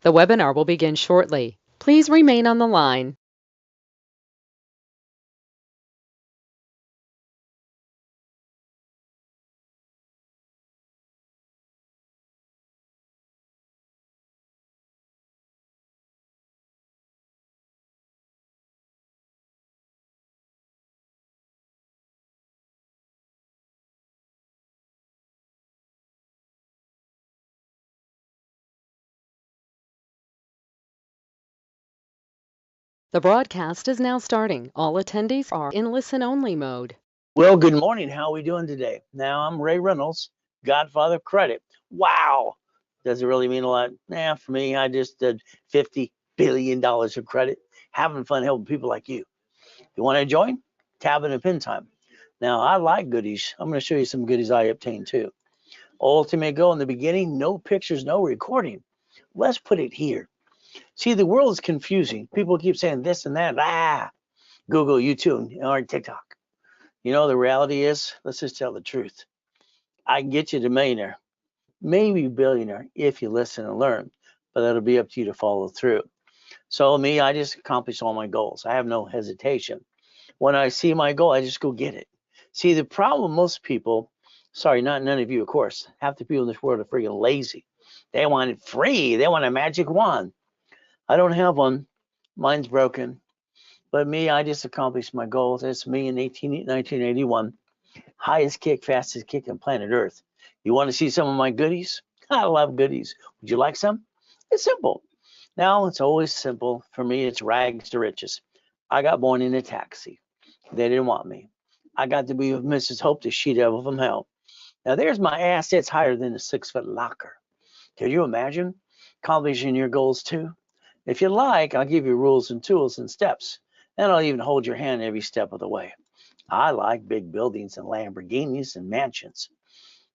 The webinar will begin shortly. Please remain on the line. The broadcast is now starting. All attendees are in listen-only mode. Well, good morning. How are we doing today? Now, I'm Ray Reynolds, Godfather of Credit. Wow. Does it really mean a lot? For me, I just did $50 billion of credit, having fun helping people like you. You want to join? Tab and pin time. Now, I like goodies. I'm going to show you some goodies I obtained too. Ultimate goal in the beginning, no pictures, no recording. Let's put it here. See, the world is confusing. People keep saying this and that. Google, YouTube, or TikTok. You know, the reality is, let's just tell the truth. I can get you to millionaire, maybe billionaire, if you listen and learn, but that'll be up to you to follow through. So me, I just accomplish all my goals. I have no hesitation. When I see my goal, I just go get it. See, the problem most people, sorry, not none of you, of course, half the people in this world are freaking lazy. They want it free. They want a magic wand. I don't have one. Mine's broken. But me, I just accomplished my goals. It's me in 1981. Highest kick, fastest kick on planet Earth. You want to see some of my goodies? I love goodies. Would you like some? It's simple. Now, it's always simple. For me, it's rags to riches. I got born in a taxi. They didn't want me. I got to be with Mrs. Hope, the she devil from hell. Now, there's my assets higher than a 6-foot locker. Can you imagine accomplishing your goals too? If you like, I'll give you rules and tools and steps, and I'll even hold your hand every step of the way. I like big buildings and Lamborghinis and mansions.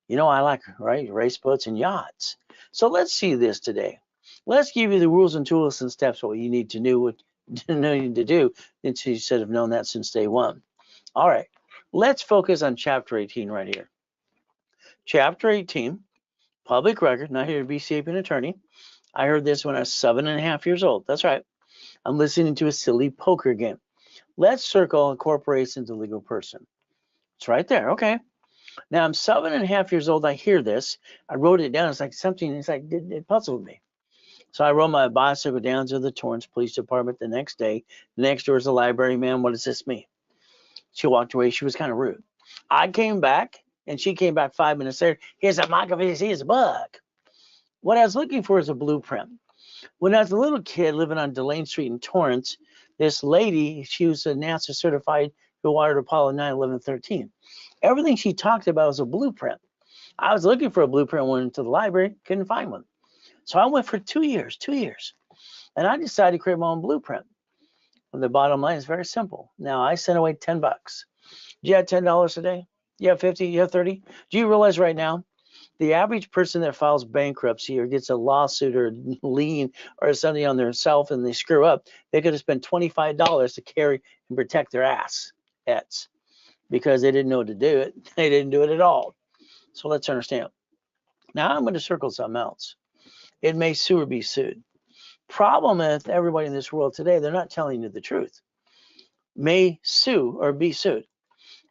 You know, I like race boats and yachts. So let's see this today. Let's give you the rules and tools and steps what you need to know what need to do. And you should have known that since day one. All right, let's focus on chapter 18 right here. Chapter 18, public record. Not here to be an attorney. I heard this when I was 7.5 years old. That's right. I'm listening to a silly poker game. Let's circle incorporation to legal person. It's right there. Okay. Now I'm 7.5 years old. I hear this. I wrote it down. It's like something. It's like it puzzled me. So I rode my bicycle down to the Torrance Police Department the next day. Next door is the library. Man, what does this mean? She walked away. She was kind of rude. I came back, and she came back 5 minutes later. Here's a microphone. Here's a bug. What I was looking for is a blueprint. When I was a little kid living on Delane Street in Torrance, this lady, she was a NASA certified who wired Apollo 9, 11, 13. Everything she talked about was a blueprint. I was looking for a blueprint, went into the library, couldn't find one. So I went for 2 years, and I decided to create my own blueprint. And the bottom line is very simple. Now I sent away $10. Do you have $10 a day? You have 50, you have 30? Do you realize right now the average person that files bankruptcy or gets a lawsuit or lien or something on their self and they screw up, they could have spent $25 to carry and protect their assets because they didn't know to do it. They didn't do it at all. So let's understand. Now I'm going to circle something else. It may sue or be sued. Problem with everybody in this world today, they're not telling you the truth. May sue or be sued.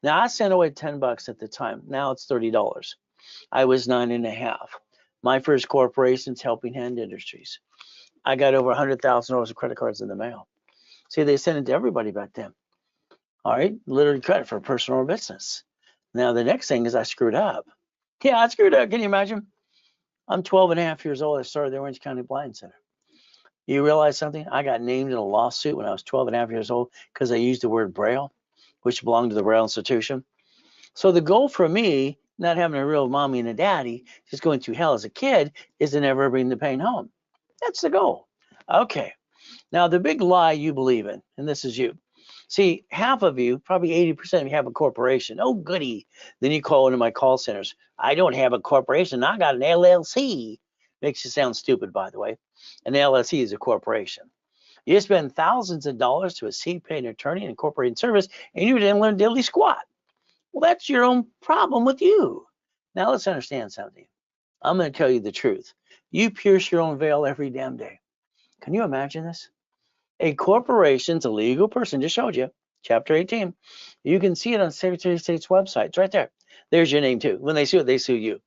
Now I sent away $10 at the time. Now it's $30. I was 9.5. My first corporation's Helping Hand Industries. I got over $100,000 of credit cards in the mail. See, they sent it to everybody back then. All right, literally credit for personal or business. Now the next thing is I screwed up. Yeah, I screwed up. Can you imagine? I'm 12.5 years old. I started the Orange County Blind Center. You realize something? I got named in a lawsuit when I was 12.5 years old because I used the word Braille, which belonged to the Braille Institution. So the goal for me, not having a real mommy and a daddy, just going through hell as a kid, is to never bring the pain home. That's the goal. Okay. Now the big lie you believe in, and this is you. See, half of you, probably 80% of you have a corporation. Oh, goody. Then you call into my call centers. I don't have a corporation. I got an LLC. Makes you sound stupid, by the way. An LLC is a corporation. You spend thousands of dollars to a CPA, an attorney, and corporation service, and you didn't learn diddly squat. Well, that's your own problem with you. Now let's understand something. I'm going to tell you the truth. You pierce your own veil every damn day. Can you imagine this? A corporation's a legal person, just showed you, Chapter 18. You can see it on Secretary of State's website. It's right there. There's your name too. When they sue it, they sue you.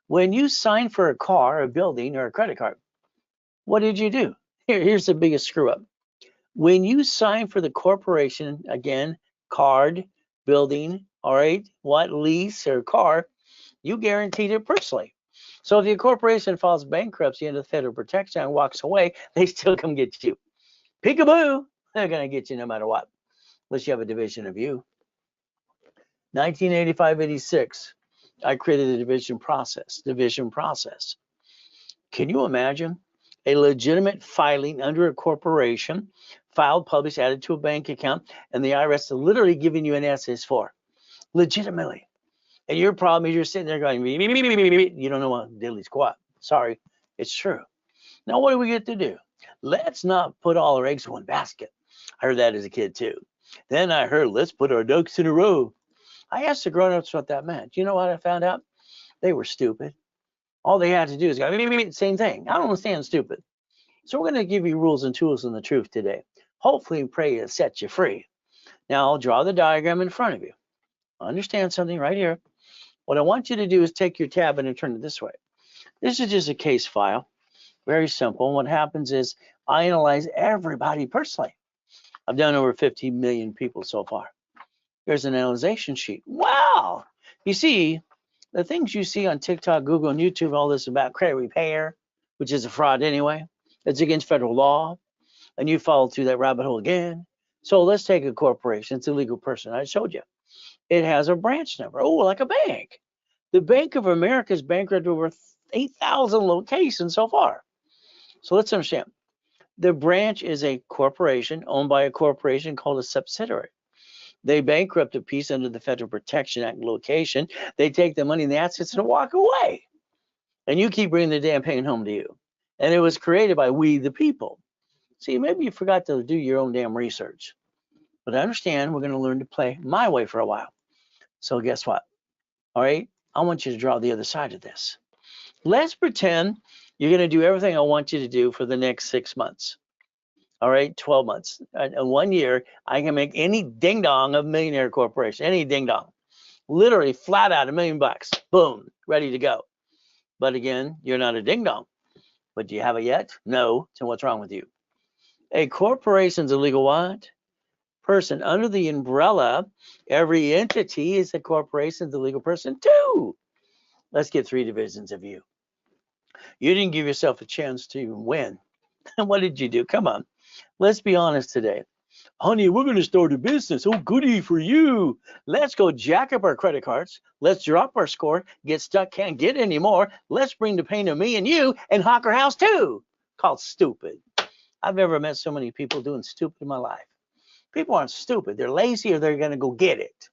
When you sign for a car, a building, or a credit card, what did you do? Here's the biggest screw up. When you sign for the corporation, again, card, building, all right, what, lease or car, you guaranteed it personally. So if the corporation files bankruptcy under the Federal Protection Act and walks away, they still come get you. Peekaboo, they're going to get you no matter what, unless you have a division of you. 1985-86, I created a division process. Can you imagine a legitimate filing under a corporation, filed, published, added to a bank account, and the IRS is literally giving you an SS4, legitimately. And your problem is you're sitting there going, you don't know what diddly squat. Sorry, it's true. Now, what do we get to do? Let's not put all our eggs in one basket. I heard that as a kid too. Then I heard, let's put our ducks in a row. I asked the grown-ups what that meant. You know what I found out? They were stupid. All they had to do is go, same thing. I don't understand stupid. So we're going to give you rules and tools and the truth today. Hopefully, pray to set you free. Now, I'll draw the diagram in front of you. Understand something right here. What I want you to do is take your tab and turn it this way. This is just a case file. Very simple. What happens is I analyze everybody personally. I've done over 50 million people so far. Here's an analyzation sheet. Wow. You see, the things you see on TikTok, Google, and YouTube, all this about credit repair, which is a fraud anyway, it's against federal law, and you follow through that rabbit hole again. So let's take a corporation. It's a legal person. I showed you. It has a branch number. Oh, like a bank. The Bank of America is bankrupted over 8,000 locations so far. So let's understand. The branch is a corporation owned by a corporation called a subsidiary. They bankrupt a piece under the Federal Protection Act location. They take the money and the assets and walk away. And you keep bringing the damn pain home to you. And it was created by we the people. See, maybe you forgot to do your own damn research. But I understand we're going to learn to play my way for a while. So guess what? All right, I want you to draw the other side of this. Let's pretend you're going to do everything I want you to do for the next 6 months. All right, 12 months. In 1 year, I can make any ding dong of millionaire corporation, any ding dong. Literally flat out $1 million. Boom, ready to go. But again, you're not a ding dong. But do you have it yet? No. So what's wrong with you? A corporation's a legal what? Person. Under the umbrella, every entity is a corporation, the legal person too. Let's get 3 divisions of you. You didn't give yourself a chance to win. What did you do? Come on. Let's be honest today. Honey, we're going to start a business. Oh, goody for you. Let's go jack up our credit cards. Let's drop our score. Get stuck, can't get any more. Let's bring the pain to me and you and hawk our house too. Called stupid. I've never met so many people doing stupid in my life. People aren't stupid. They're lazy or they're going to go get it.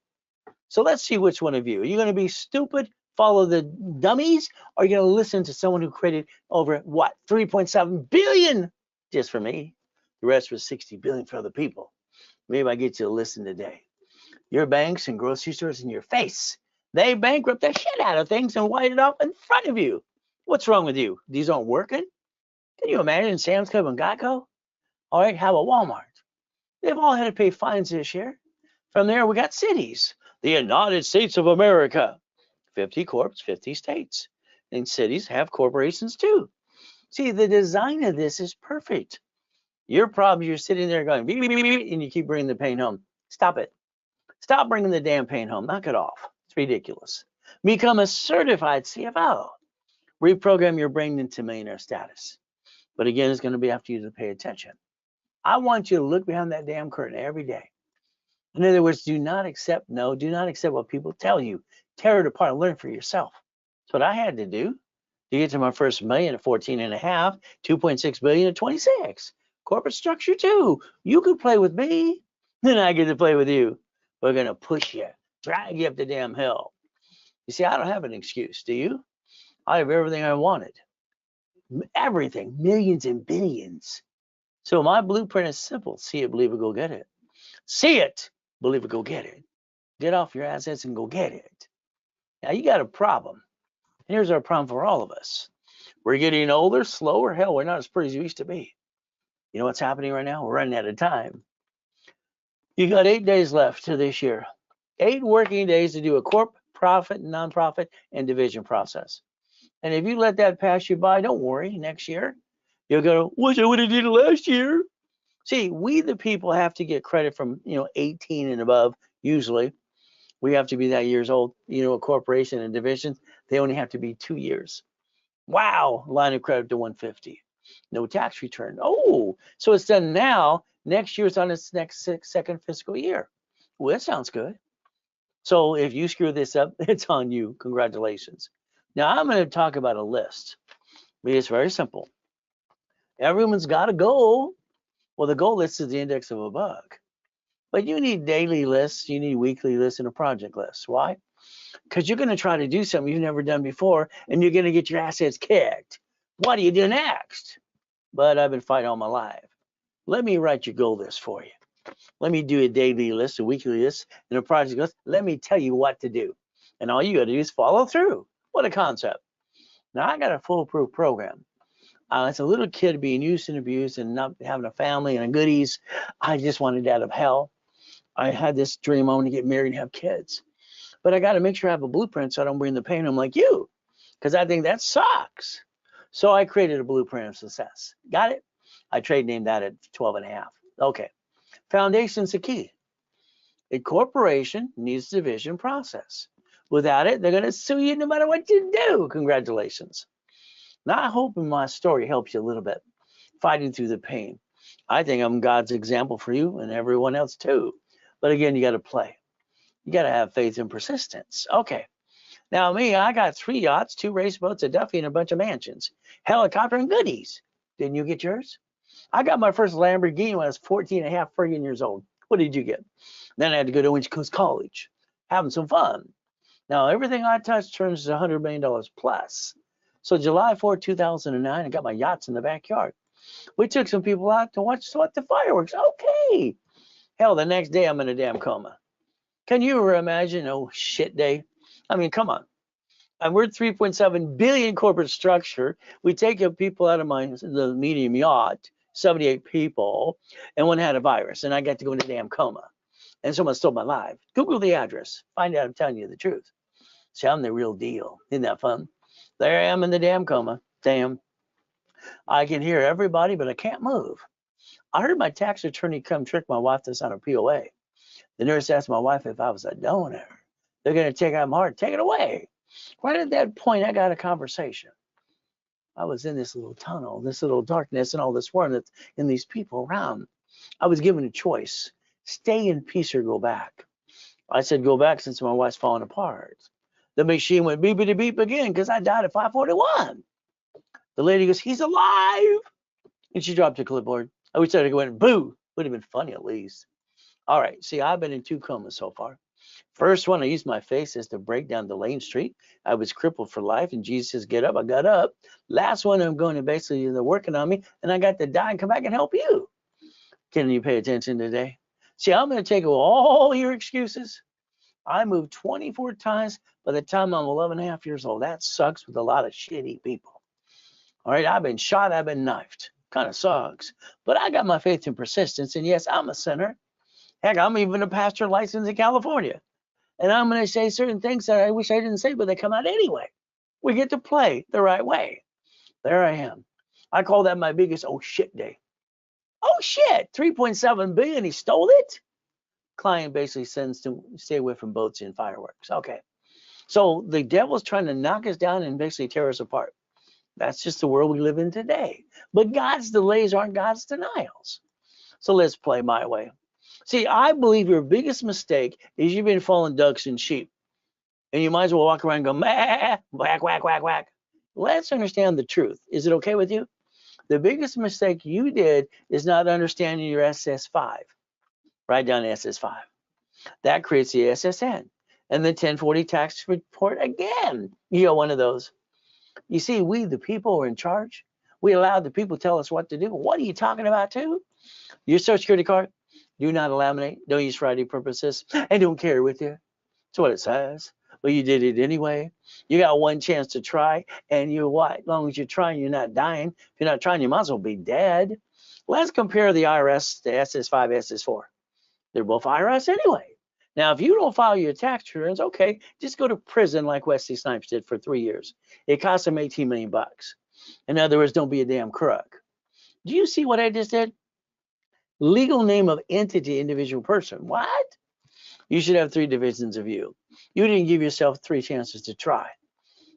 So let's see which one of you. Are you going to be stupid, follow the dummies, or are you going to listen to someone who created over, what, 3.7 billion just for me? The rest was 60 billion for other people. Maybe I get you to listen today. Your banks and grocery stores in your face. They bankrupt the shit out of things and white it off in front of you. What's wrong with you? These aren't working? Can you imagine Sam's Club and Geico? All right, how about Walmart? They've all had to pay fines this year. From there, we got cities. The United States of America. 50 corps, 50 states. And cities have corporations too. See, the design of this is perfect. Your problem, you're sitting there going, beep, beep, beep, beep, and you keep bringing the pain home. Stop it. Stop bringing the damn pain home. Knock it off. It's ridiculous. Become a certified CFO. Reprogram your brain into millionaire status. But again, it's going to be up to you to pay attention. I want you to look behind that damn curtain every day. In other words, do not accept what people tell you. Tear it apart and learn for yourself. That's what I had to do to get to my first million at 14 and a half, 2.6 billion at 26. Corporate structure too. You could play with me, then I get to play with you. We're going to push you, drag you up the damn hill. You see, I don't have an excuse, do you? I have everything I wanted. Everything, millions and billions. So my blueprint is simple. See it, believe it, go get it. See it, believe it, go get it. Get off your assets and go get it. Now you got a problem. And here's our problem for all of us. We're getting older, slower. Hell, we're not as pretty as we used to be. You know what's happening right now? We're running out of time. You got 8 days left to this year. 8 working days to do a corp, profit, nonprofit, and division process. And if you let that pass you by, don't worry. Next year, you'll go, wish I would have did it last year. See, we the people have to get credit from 18 and above. Usually, we have to be that years old. A corporation and divisions, they only have to be 2 years. Wow, line of credit to 150. No tax return. Oh, so it's done now. Next year it's on its next second fiscal year. Well, that sounds good. So if you screw this up, it's on you. Congratulations. Now I'm going to talk about a list. It's very simple. Everyone's got a goal. Well, the goal list is the index of a bug. But you need daily lists, you need weekly lists, and a project list. Why? Because you're going to try to do something you've never done before, and you're going to get your assets kicked. What do you do next? But I've been fighting all my life. Let me write your goal list for you. Let me do a daily list, a weekly list, and a project list. Let me tell you what to do. And all you got to do is follow through. What a concept. Now, I got a foolproof program. As a little kid being used and abused and not having a family and goodies, I just wanted out of hell. I had this dream I want to get married and have kids. But I got to make sure I have a blueprint so I don't bring the pain home like you, because I think that sucks. So I created a blueprint of success. Got it? I trade named that at 12 and a half. Okay. Foundation's the key. A corporation needs a division process. Without it, they're going to sue you no matter what you do. Congratulations. Now, I hope my story helps you a little bit, fighting through the pain. I think I'm God's example for you and everyone else too. But again, you got to play. You got to have faith and persistence. Okay. Now, me, I got 3 yachts, 2 race boats, a Duffy, and a bunch of mansions, helicopter, and goodies. Didn't you get yours? I got my first Lamborghini when I was 14 and a half friggin' years old. What did you get? Then I had to go to Winch Coast College, having some fun. Now, everything I touch turns to $100 million plus. So July 4, 2009, I got my yachts in the backyard. We took some people out to watch the fireworks. Okay. Hell, the next day I'm in a damn coma. Can you imagine? Oh, shit day. I mean, come on. And we're 3.7 billion corporate structure. We take people out of the medium yacht, 78 people, and one had a virus, and I got to go into a damn coma. And someone stole my life. Google the address. Find out I'm telling you the truth. See, I'm the real deal. Isn't that fun? There I am in the damn coma. Damn. I can hear everybody, but I can't move. I heard my tax attorney come trick my wife to sign a POA. The nurse asked my wife if I was a donor. They're going to take out my heart. Take it away. Right at that point, I got a conversation. I was in this little tunnel, this little darkness, and all this worm that's in these people around. I was given a choice. Stay in peace or go back. I said, go back since my wife's falling apart. The machine went beepity beep again because I died at 5:41. The lady goes, he's alive. And she dropped her clipboard. I wish I'd have went, boo. Would have been funny at least. All right. See, I've been in 2 comas so far. First one, I used my face as to break down the Lane Street. I was crippled for life, and Jesus says, get up. I got up. Last one, I'm going to basically, they're working on me, and I got to die and come back and help you. Can you pay attention today? See, I'm going to take away all your excuses. I moved 24 times by the time I'm 11 and a half years old. That sucks with a lot of shitty people. All right, I've been shot, I've been knifed. Kind of sucks. But I got my faith and persistence, and yes, I'm a sinner. Heck, I'm even a pastor licensed in California. And I'm going to say certain things that I wish I didn't say, but they come out anyway. We get to play the right way. There I am. I call that my biggest oh shit day. Oh shit, 3.7 billion, he stole it? Client basically sends to stay away from boats and fireworks. Okay. So the devil's trying to knock us down and basically tear us apart. That's just the world we live in today. But God's delays aren't God's denials. So let's play my way. See, I believe your biggest mistake is you've been following ducks and sheep. And you might as well walk around and go, meh, whack, whack, whack, whack. Let's understand the truth. Is it okay with you? The biggest mistake you did is not understanding your SS5. Write down SS5. That creates the SSN. And the 1040 tax report again. You got one of those. You see, we, the people, are in charge. We allowed the people to tell us what to do. What are you talking about, too? Your Social Security card, do not laminate, don't use for ID purposes, and don't carry with you. That's what it says. Well, you did it anyway. You got one chance to try, and you what? As long as you're trying, you're not dying. If you're not trying, you might as well be dead. Let's compare the IRS to SS5, SS4. They're both IRS anyway. Now, if you don't file your tax returns, okay, just go to prison like Wesley Snipes did for 3 years. It cost him 18 million bucks. In other words, don't be a damn crook. Do you see what I just did? Legal name of entity, individual person. What? You should have 3 divisions of you. You didn't give yourself 3 chances to try.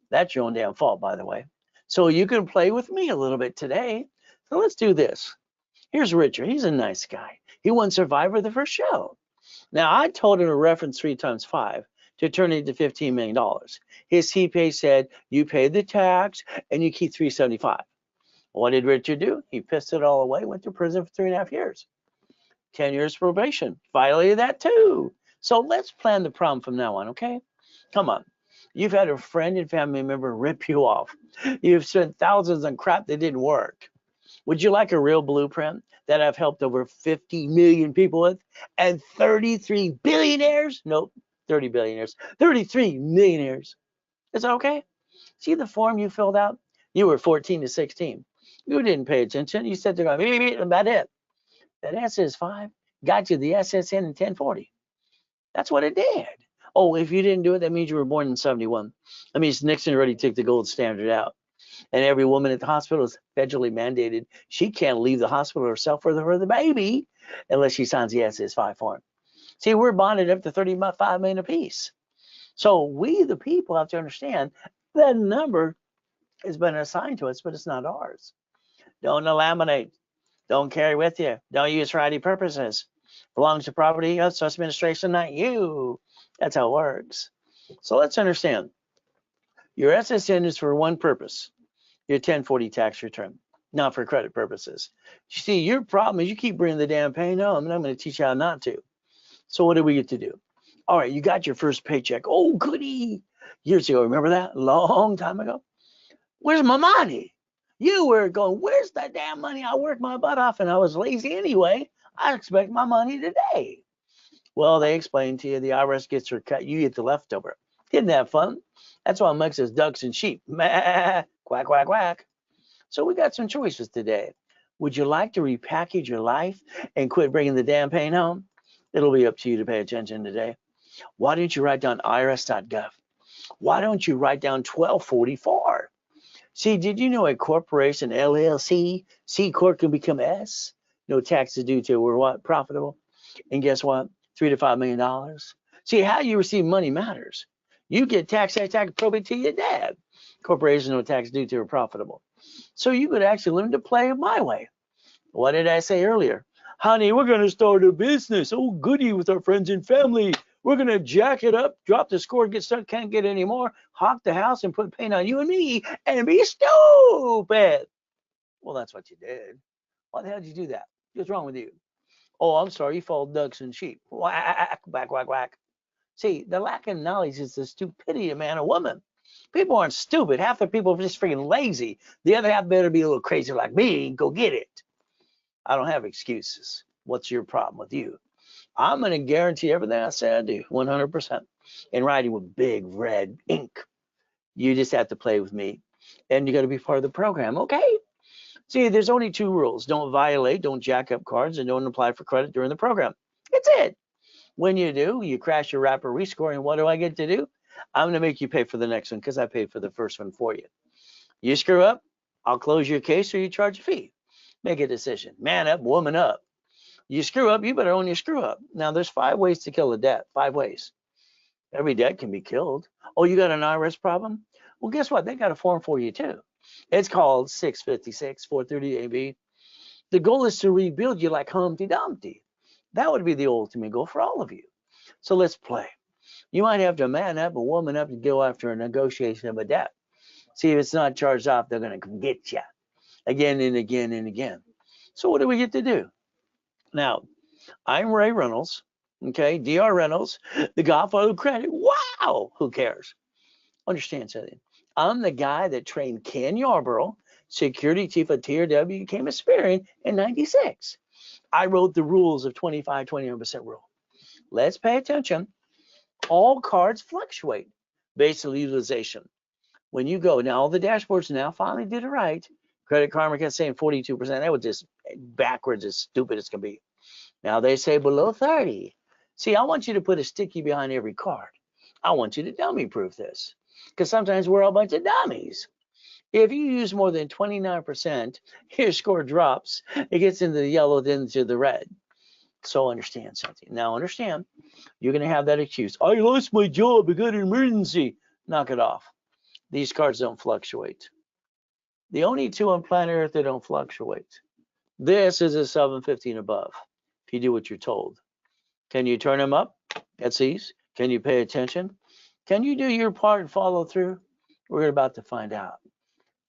That's your own damn fault, by the way. So you can play with me a little bit today. So let's do this. Here's Richard. He's a nice guy. He won Survivor the first show. Now, I told him to reference 3 times 5 to turn it into $15 million. His CPA said, you pay the tax and you keep $375. What did Richard do? He pissed it all away, went to prison for 3.5 years. 10 years probation. Violated that too. So let's plan the problem from now on, okay? Come on. You've had a friend and family member rip you off. You've spent thousands on crap that didn't work. Would you like a real blueprint that I've helped over 50 million people with and 33 billionaires? Nope, 30 billionaires, 33 millionaires. Is that okay? See the form you filled out? You were 14 to 16. You didn't pay attention. You said they're going, about it. That SS5 got you the SSN in 1040. That's what it did. Oh, if you didn't do it, that means you were born in 71. That means Nixon already took the gold standard out. And every woman at the hospital is federally mandated. She can't leave the hospital herself for the baby unless she signs the SS5 form. See, we're bonded up to $35 million apiece. So we, the people, have to understand that number has been assigned to us, but it's not ours. Don't laminate. Don't carry with you. Don't use for ID purposes. Belongs to property, us administration, not you. That's how it works. So let's understand. Your SSN is for one purpose. Your 1040 tax return, not for credit purposes. You see, your problem is you keep bringing the damn pain home, and I'm going to teach you how not to. So what do we get to do? All right, you got your first paycheck. Oh, goody. Years ago, remember that? Long time ago. Where's my money? You were going, where's that damn money? I worked my butt off, and I was lazy anyway. I expect my money today. Well, they explained to you the IRS gets her cut. You get the leftover. Isn't that fun? That's why Mike says ducks and sheep. Quack, quack, quack. So we got some choices today. Would you like to repackage your life and quit bringing the damn pain home? It'll be up to you to pay attention today. Why don't you write down irs.gov? Why don't you write down 1244? See, did you know a corporation, LLC, C Corp can become S? No taxes due to we're what? Profitable. And guess what? $3 to $5 million. See, how you receive money matters. You get tax probate to your dad. Corporations, no tax due to are profitable. So you could actually learn to play my way. What did I say earlier? Honey, we're going to start a business. Oh, goody, with our friends and family. We're going to jack it up, drop the score, get stuck, can't get any more, hawk the house and put paint on you and me and be stupid. Well, that's what you did. Why the hell did you do that? What's wrong with you? Oh, I'm sorry, you followed ducks and sheep. Whack, whack, whack, whack. See, the lack of knowledge is the stupidity of man or woman. People aren't stupid. Half the people are just freaking lazy. The other half better be a little crazy like me and go get it. I don't have excuses. What's your problem with you? I'm going to guarantee everything I say I do, 100%, in writing with big red ink. You just have to play with me, and you got to be part of the program, okay? See, there's only 2 rules. Don't violate, don't jack up cards, and don't apply for credit during the program. That's it. When you do, you crash your wrapper rescore, and what do I get to do? I'm going to make you pay for the next one because I paid for the first one for you. You screw up, I'll close your case or you charge a fee. Make a decision. Man up, woman up. You screw up, you better own your screw up. Now, there's 5 ways to kill a debt. 5 ways. Every debt can be killed. Oh, you got an IRS problem? Well, guess what? They got a form for you, too. It's called 656 430 AB. The goal is to rebuild you like Humpty Dumpty. That would be the ultimate goal for all of you. So let's play. You might have to man up, a woman up to go after a negotiation of a debt. See, if it's not charged off, they're going to come get you again and again and again. So what do we get to do? Now, I'm Ray Reynolds, okay, DR Reynolds, the godfather of credit. Wow, who cares? Understand something. I'm the guy that trained Ken Yarborough, security chief of TRW, became Experian in 96. I wrote the rules of 25-21% rule. Let's pay attention. All cards fluctuate based on utilization. When you go, now all the dashboards now finally did it right. Credit Karma kept saying 42%. That was just backwards, as stupid as can be. Now they say below 30. See, I want you to put a sticky behind every card. I want you to dummy proof this, because sometimes we're all a bunch of dummies. If you use more than 29%, your score drops. It gets into the yellow, then into the red. So understand something. Now understand, you're going to have that excuse. I lost my job. I got an emergency. Knock it off. These cards don't fluctuate. The only two on planet Earth that don't fluctuate. This is a 750 and above, if you do what you're told. Can you turn them up? That's easy. Can you pay attention? Can you do your part and follow through? We're about to find out.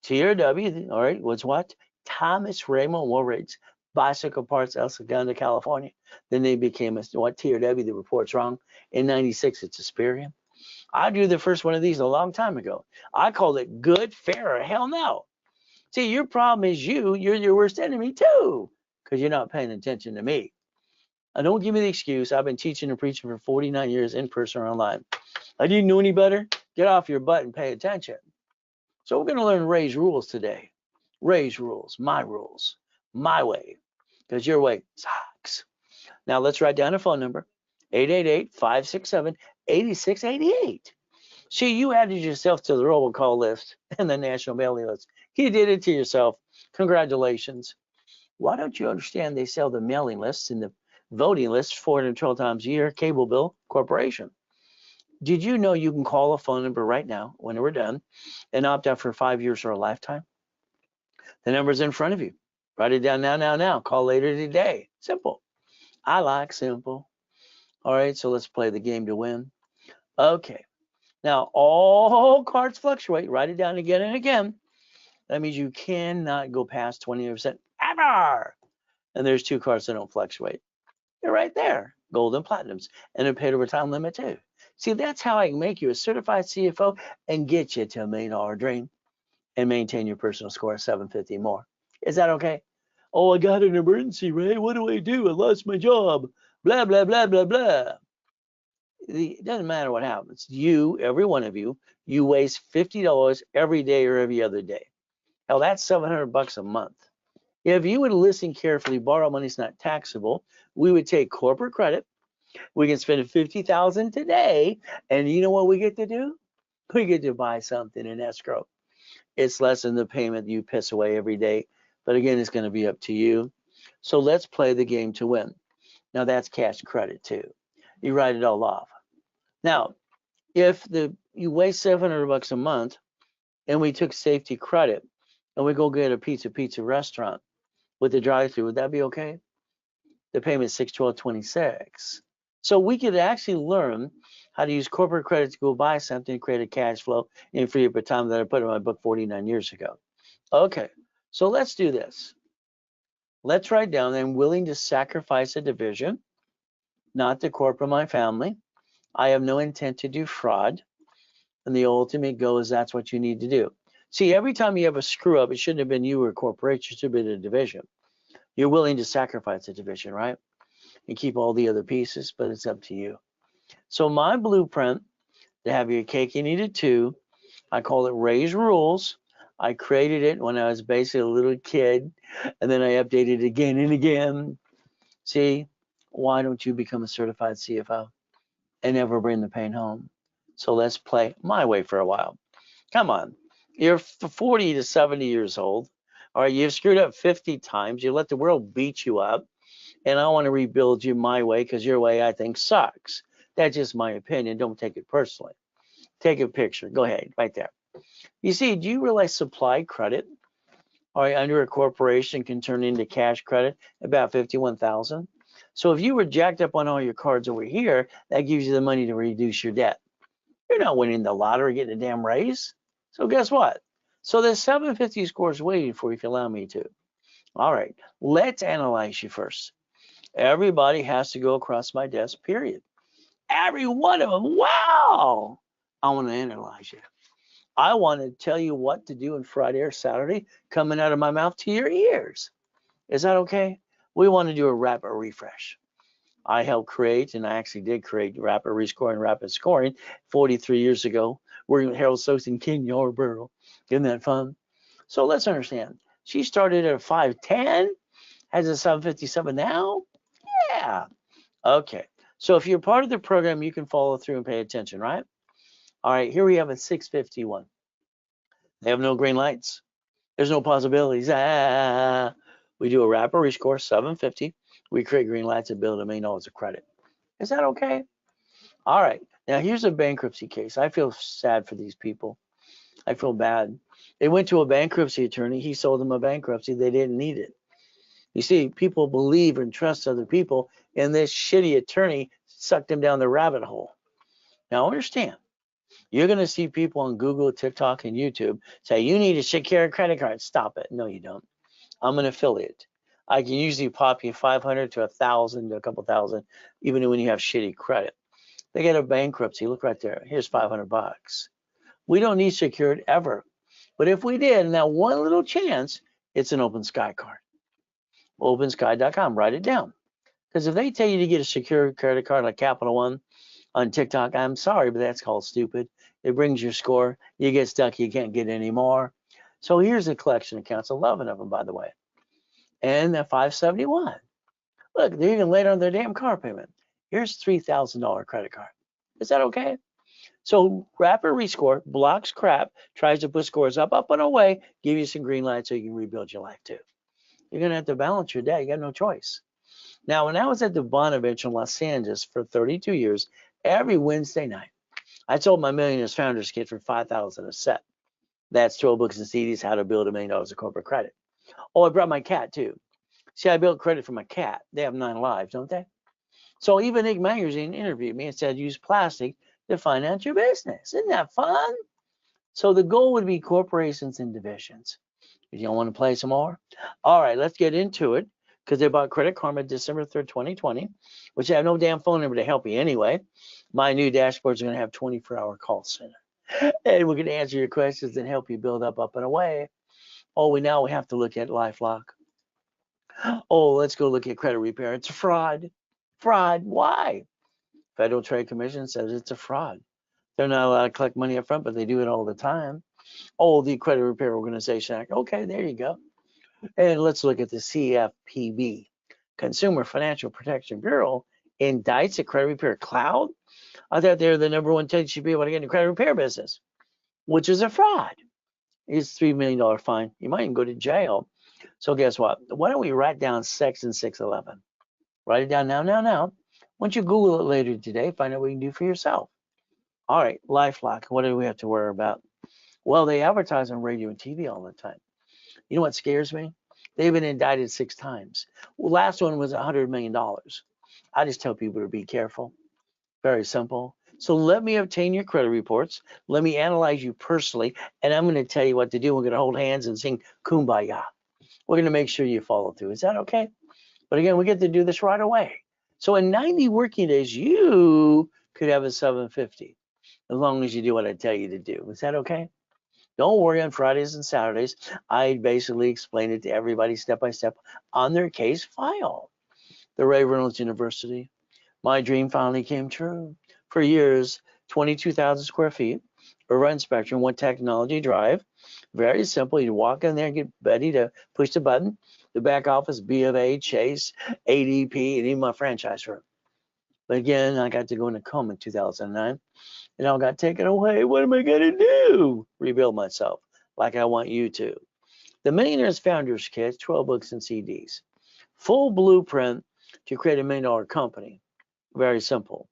TRW, all right, was what? Thomas Raymond Woolridge, bicycle parts, El Segundo, California. Then they became what? TRW, the report's wrong. In 96, it's Asperium. I drew the first one of these a long time ago. I called it good, fair, or hell no. See, your problem is you're your worst enemy too, because you're not paying attention to me. And don't give me the excuse. I've been teaching and preaching for 49 years in person or online. I didn't know any better. Get off your butt and pay attention. So we're going to learn Ray's rules today. Ray's rules, my way, because your way sucks. Now let's write down a phone number, 888-567-8688. See, you added yourself to the robocall list and the national mailing list. You did it to yourself. Congratulations. Why don't you understand they sell the mailing lists and the voting lists 412 times a year, Cable Bill Corporation? Did you know you can call a phone number right now when we're done and opt out for 5 years or a lifetime? The number's in front of you. Write it down now. Call later today. Simple. I like simple. All right, so let's play the game to win. Okay. Now, all cards fluctuate. Write it down again and again. That means you cannot go past 20% ever. And there's two cards that don't fluctuate. They're right there, gold and platinums, and a paid overtime limit too. See, that's how I can make you a certified CFO and get you to $1 million dream and maintain your personal score of 750 more. Is that okay? Oh, I got an emergency, Ray. What do I do? I lost my job. Blah, blah, blah, blah, blah. It doesn't matter what happens. You, every one of you, you waste $50 every day or every other day. Hell, that's $700 a month. If you would listen carefully, borrow money is not taxable. We would take corporate credit. We can spend $50,000 today, and you know what we get to do? We get to buy something in escrow. It's less than the payment you piss away every day, but again, it's going to be up to you. So let's play the game to win. Now that's cash credit too. You write it all off. Now, if you waste $700 a month, and we took safety credit, and we go get a pizza restaurant with the drive-through, would that be okay? The payment is $612.26. So we could actually learn how to use corporate credit to go buy something and create a cash flow and free up a time that I put in my book 49 years ago. Okay, so let's do this. Let's write down I'm willing to sacrifice a division, not the corporate of my family. I have no intent to do fraud. And the ultimate goal is that's what you need to do. See, every time you have a screw up, it shouldn't have been you or a corporation, it should have been a division. You're willing to sacrifice a division, right? And keep all the other pieces, but it's up to you. So my blueprint to have your cake and eat it too, I call it Ray's Rules. I created it when I was basically a little kid, and then I updated it again and again. See, why don't you become a certified CFO and never bring the pain home? So let's play my way for a while. Come on. You're 40 to 70 years old. All right, you've screwed up 50 times. You let the world beat you up. And I want to rebuild you my way because your way, I think, sucks. That's just my opinion. Don't take it personally. Take a picture. Go ahead, right there. You see, do you realize supply credit, all right, under a corporation can turn into cash credit about $51,000? So if you were jacked up on all your cards over here, that gives you the money to reduce your debt. You're not winning the lottery, getting a damn raise. So guess what? So the 750 score is waiting for you if you allow me to. All right, let's analyze you first. Everybody has to go across my desk, period. Every one of them. Wow. I want to analyze you. I want to tell you what to do on Friday or Saturday coming out of my mouth to your ears. Is that okay? We want to do a rapid refresh. I helped create, and I actually did create rapid rescoring, rapid scoring 43 years ago, working with Harold Stokes and Ken Yarborough. Isn't that fun? So let's understand. She started at a 510, has a 757 now. Yeah. Okay. So if you're part of the program, you can follow through and pay attention, right? All right, here we have a 651. They have no green lights. There's no possibilities. We do a wrapper rescore, 750. We create green lights and build $1 million of credit. Is that okay? All right. Now here's a bankruptcy case. I feel sad for these people. I feel bad. They went to a bankruptcy attorney. He sold them a bankruptcy. They didn't need it. You see, people believe and trust other people, and this shitty attorney sucked them down the rabbit hole. Now understand, you're going to see people on Google, TikTok, and YouTube say, you need a secure credit card. Stop it. No, you don't. I'm an affiliate. I can usually pop you 500 to 1,000 to a couple thousand, even when you have shitty credit. They get a bankruptcy. Look right there. Here's 500 bucks. We don't need secured ever. But if we did, and that one little chance, it's an Open Sky card. OpenSky.com. Write it down. Because if they tell you to get a secure credit card like Capital One on TikTok, I'm sorry, but that's called stupid. It brings your score. You get stuck. You can't get any more. So here's a collection of accounts, 11 of them, by the way. And that 571. Look, they're even late on their damn car payment. Here's $3,000 credit card. Is that okay? So Rapid Rescore blocks crap, tries to put scores up and away, give you some green lights so you can rebuild your life too. You're going to have to balance your day. You got no choice. Now, when I was at the Bonavich in Los Angeles for 32 years, every Wednesday night, I sold my Millionaires Founders Kit for $5,000 a set. That's 12 books and CDs, how to build $1 million of corporate credit. Oh, I brought my cat too. See, I built credit for my cat. They have 9 lives, don't they? So even Inc. Magazine interviewed me and said, use plastic to finance your business. Isn't that fun? So the goal would be corporations and divisions. You don't want to play some more? All right, let's get into it, because they bought Credit Karma December 3rd, 2020, which I have no damn phone number to help you anyway. My new dashboards are going to have 24-hour call center. And we're going to answer your questions and help you build up and away. Oh, now we have to look at LifeLock. Oh, let's go look at credit repair. It's a fraud. Fraud. Why? Federal Trade Commission says it's a fraud. They're not allowed to collect money up front, but they do it all the time. Oh, the Credit Repair Organization Act. Okay, there you go. And let's look at the CFPB, Consumer Financial Protection Bureau, indicts a credit repair cloud. I thought they're the number one thing you should be able to get in the credit repair business, which is a fraud. It's $3 million fine. You might even go to jail. So guess what? Why don't we write down Section 611? Write it down now. Once you Google it later today, find out what you can do for yourself. All right, LifeLock. What do we have to worry about? Well, they advertise on radio and TV all the time. You know what scares me? They've been indicted 6 times. Well, last one was $100 million. I just tell people to be careful. Very simple. So let me obtain your credit reports. Let me analyze you personally, and I'm going to tell you what to do. We're going to hold hands and sing Kumbaya. We're going to make sure you follow through. Is that okay? But again, we get to do this right away. So in 90 working days, you could have a 750, as long as you do what I tell you to do. Is that okay? Don't worry, on Fridays and Saturdays, I basically explain it to everybody step by step on their case file. The Ray Reynolds University. My dream finally came true. For years, 22,000 square feet, a rent spectrum, one technology drive. Very simple. You walk in there and get Betty to push the button. The back office, B of A, Chase, ADP, and even my franchise firm. But again, I got to go into coma in 2009. And all got taken away. What am I going to do? Rebuild myself like I want you to. The Millionaires Founders Kit, 12 books and CDs. Full blueprint to create $1 million company. Very simple.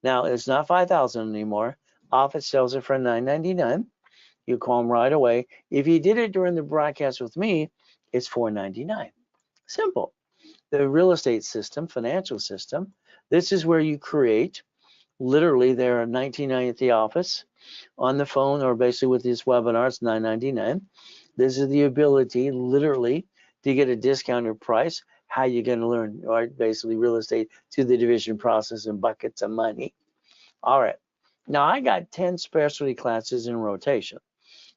Now, it's not $5,000 anymore. Office sells it for $9.99. You call them right away. If you did it during the broadcast with me, it's $4.99. Simple. The real estate system, financial system, this is where you create. Literally, they're $19.99 at the office, on the phone, or basically with this webinar, it's $9.99. This is the ability, literally, to get a discounted price. How you going to learn, right? Basically, real estate to the division process and buckets of money. All right. Now, I got 10 specialty classes in rotation.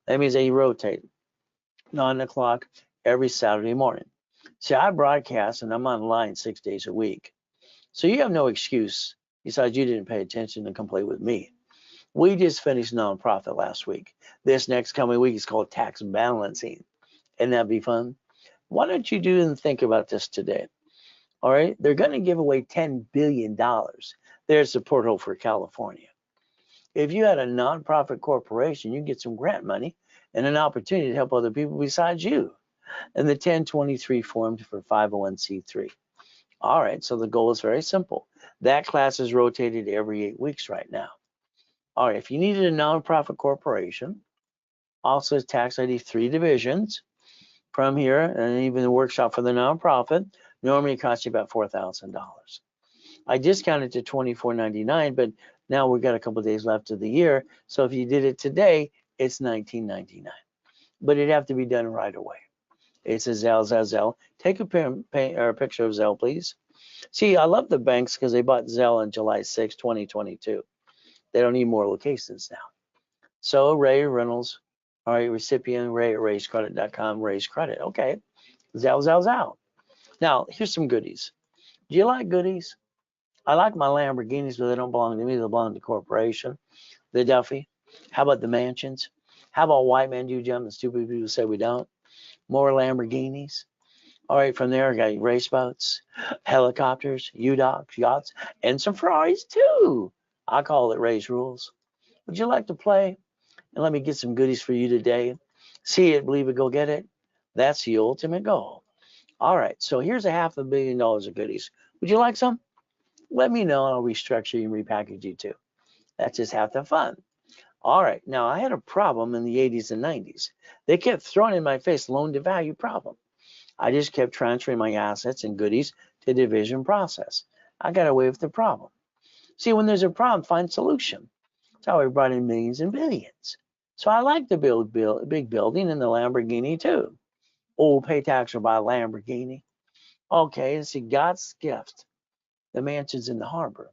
That means they rotate 9 o'clock every Saturday morning. See, I broadcast and I'm online 6 days a week. So you have no excuse. Besides, you didn't pay attention and complain with me. We just finished nonprofit last week. This next coming week is called tax balancing. and that'd be fun. Why don't you do and think about this today? All right, they're going to give away $10 billion. There's the portal for California. If you had a nonprofit corporation, you get some grant money and an opportunity to help other people besides you. And the 1023 formed for 501c3. All right, so the goal is very simple. That class is rotated every 8 weeks right now. All right, if you needed a nonprofit corporation, also tax ID 3 divisions from here, and even the workshop for the nonprofit, normally it costs you about $4,000. I discounted to $24.99, but now we've got a couple of days left of the year. So if you did it today, it's $19.99. But it'd have to be done right away. It's a Zelle. Take a picture of Zelle, please. See, I love the banks because they bought Zelle on July 6, 2022. They don't need more locations now. So Ray Reynolds, all right, recipient Ray at raisecredit.com, raise credit. Okay, Zelle. Now, here's some goodies. Do you like goodies? I like my Lamborghinis, but they don't belong to me. They belong to the corporation. The Duffy. How about the mansions? How about white men do jump and stupid people say we don't? More Lamborghinis. All right, from there, I got race boats, helicopters, U-Docks, yachts, and some Ferraris too. I call it Ray's Rules. Would you like to play? And let me get some goodies for you today. See it, believe it, go get it. That's the ultimate goal. All right, so here's $500 million of goodies. Would you like some? Let me know and I'll restructure you and repackage you too. That's just half the fun. All right, now I had a problem in the 80s and 90s. They kept throwing in my face loan to value problem. I just kept transferring my assets and goodies to division process. I got away with the problem. See, when there's a problem, find solution. That's how we brought in millions and billions. So I like to build big building in the Lamborghini too. Oh, pay tax or buy a Lamborghini. Okay, see, God's gift. The mansion's in the harbor.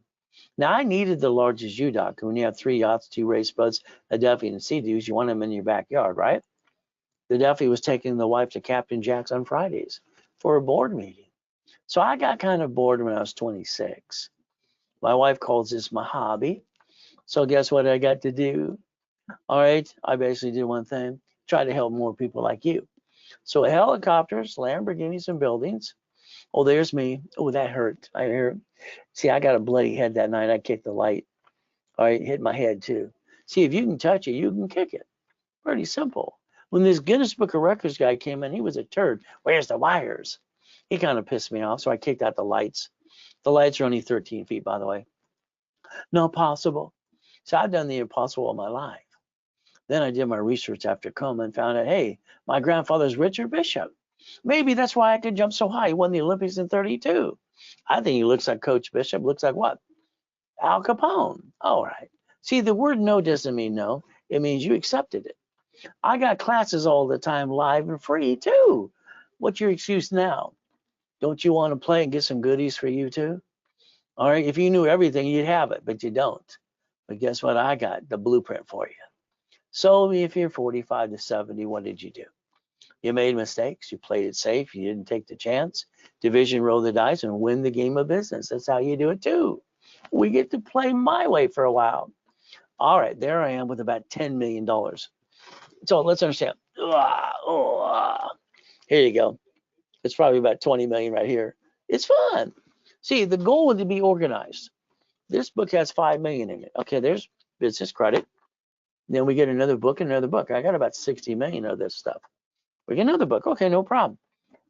Now, I needed the largest U-Dock. When you have 3 yachts, 2 race boats, a Duffy, and a Sea-Doos, you want them in your backyard, right? The Duffy was taking the wife to Captain Jack's on Fridays for a board meeting. So I got kind of bored when I was 26. My wife calls this my hobby. So guess what I got to do? All right, I basically did one thing, try to help more people like you. So helicopters, Lamborghinis, and buildings. Oh, there's me. Oh, that hurt. I hear. See, I got a bloody head that night. I kicked the light. All right, hit my head too. See, if you can touch it, you can kick it. Pretty simple. When this Guinness Book of Records guy came in, he was a turd. Where's the wires? He kind of pissed me off, so I kicked out the lights. The lights are only 13 feet, by the way. Not possible. So I've done the impossible all my life. Then I did my research after coma and found out, hey, my grandfather's Richard Bishop. Maybe that's why I could jump so high. He won the Olympics in 32. I think he looks like Coach Bishop. Looks like what? Al Capone. All right. See, the word no doesn't mean no. It means you accepted it. I got classes all the time, live and free too. What's your excuse now? Don't you want to play and get some goodies for you too? All right. If you knew everything, you'd have it, but you don't. But guess what? I got the blueprint for you. So if you're 45 to 70, what did you do? You made mistakes. You played it safe. You didn't take the chance. Division, roll the dice, and win the game of business. That's how you do it too. We get to play my way for a while. All right, there I am with about $10 million. So let's understand. Here you go. It's probably about 20 million right here. It's fun. See, the goal would be organized. This book has 5 million in it. Okay, there's business credit. Then we get another book and another book. I got about 60 million of this stuff. We get another book. Okay, no problem.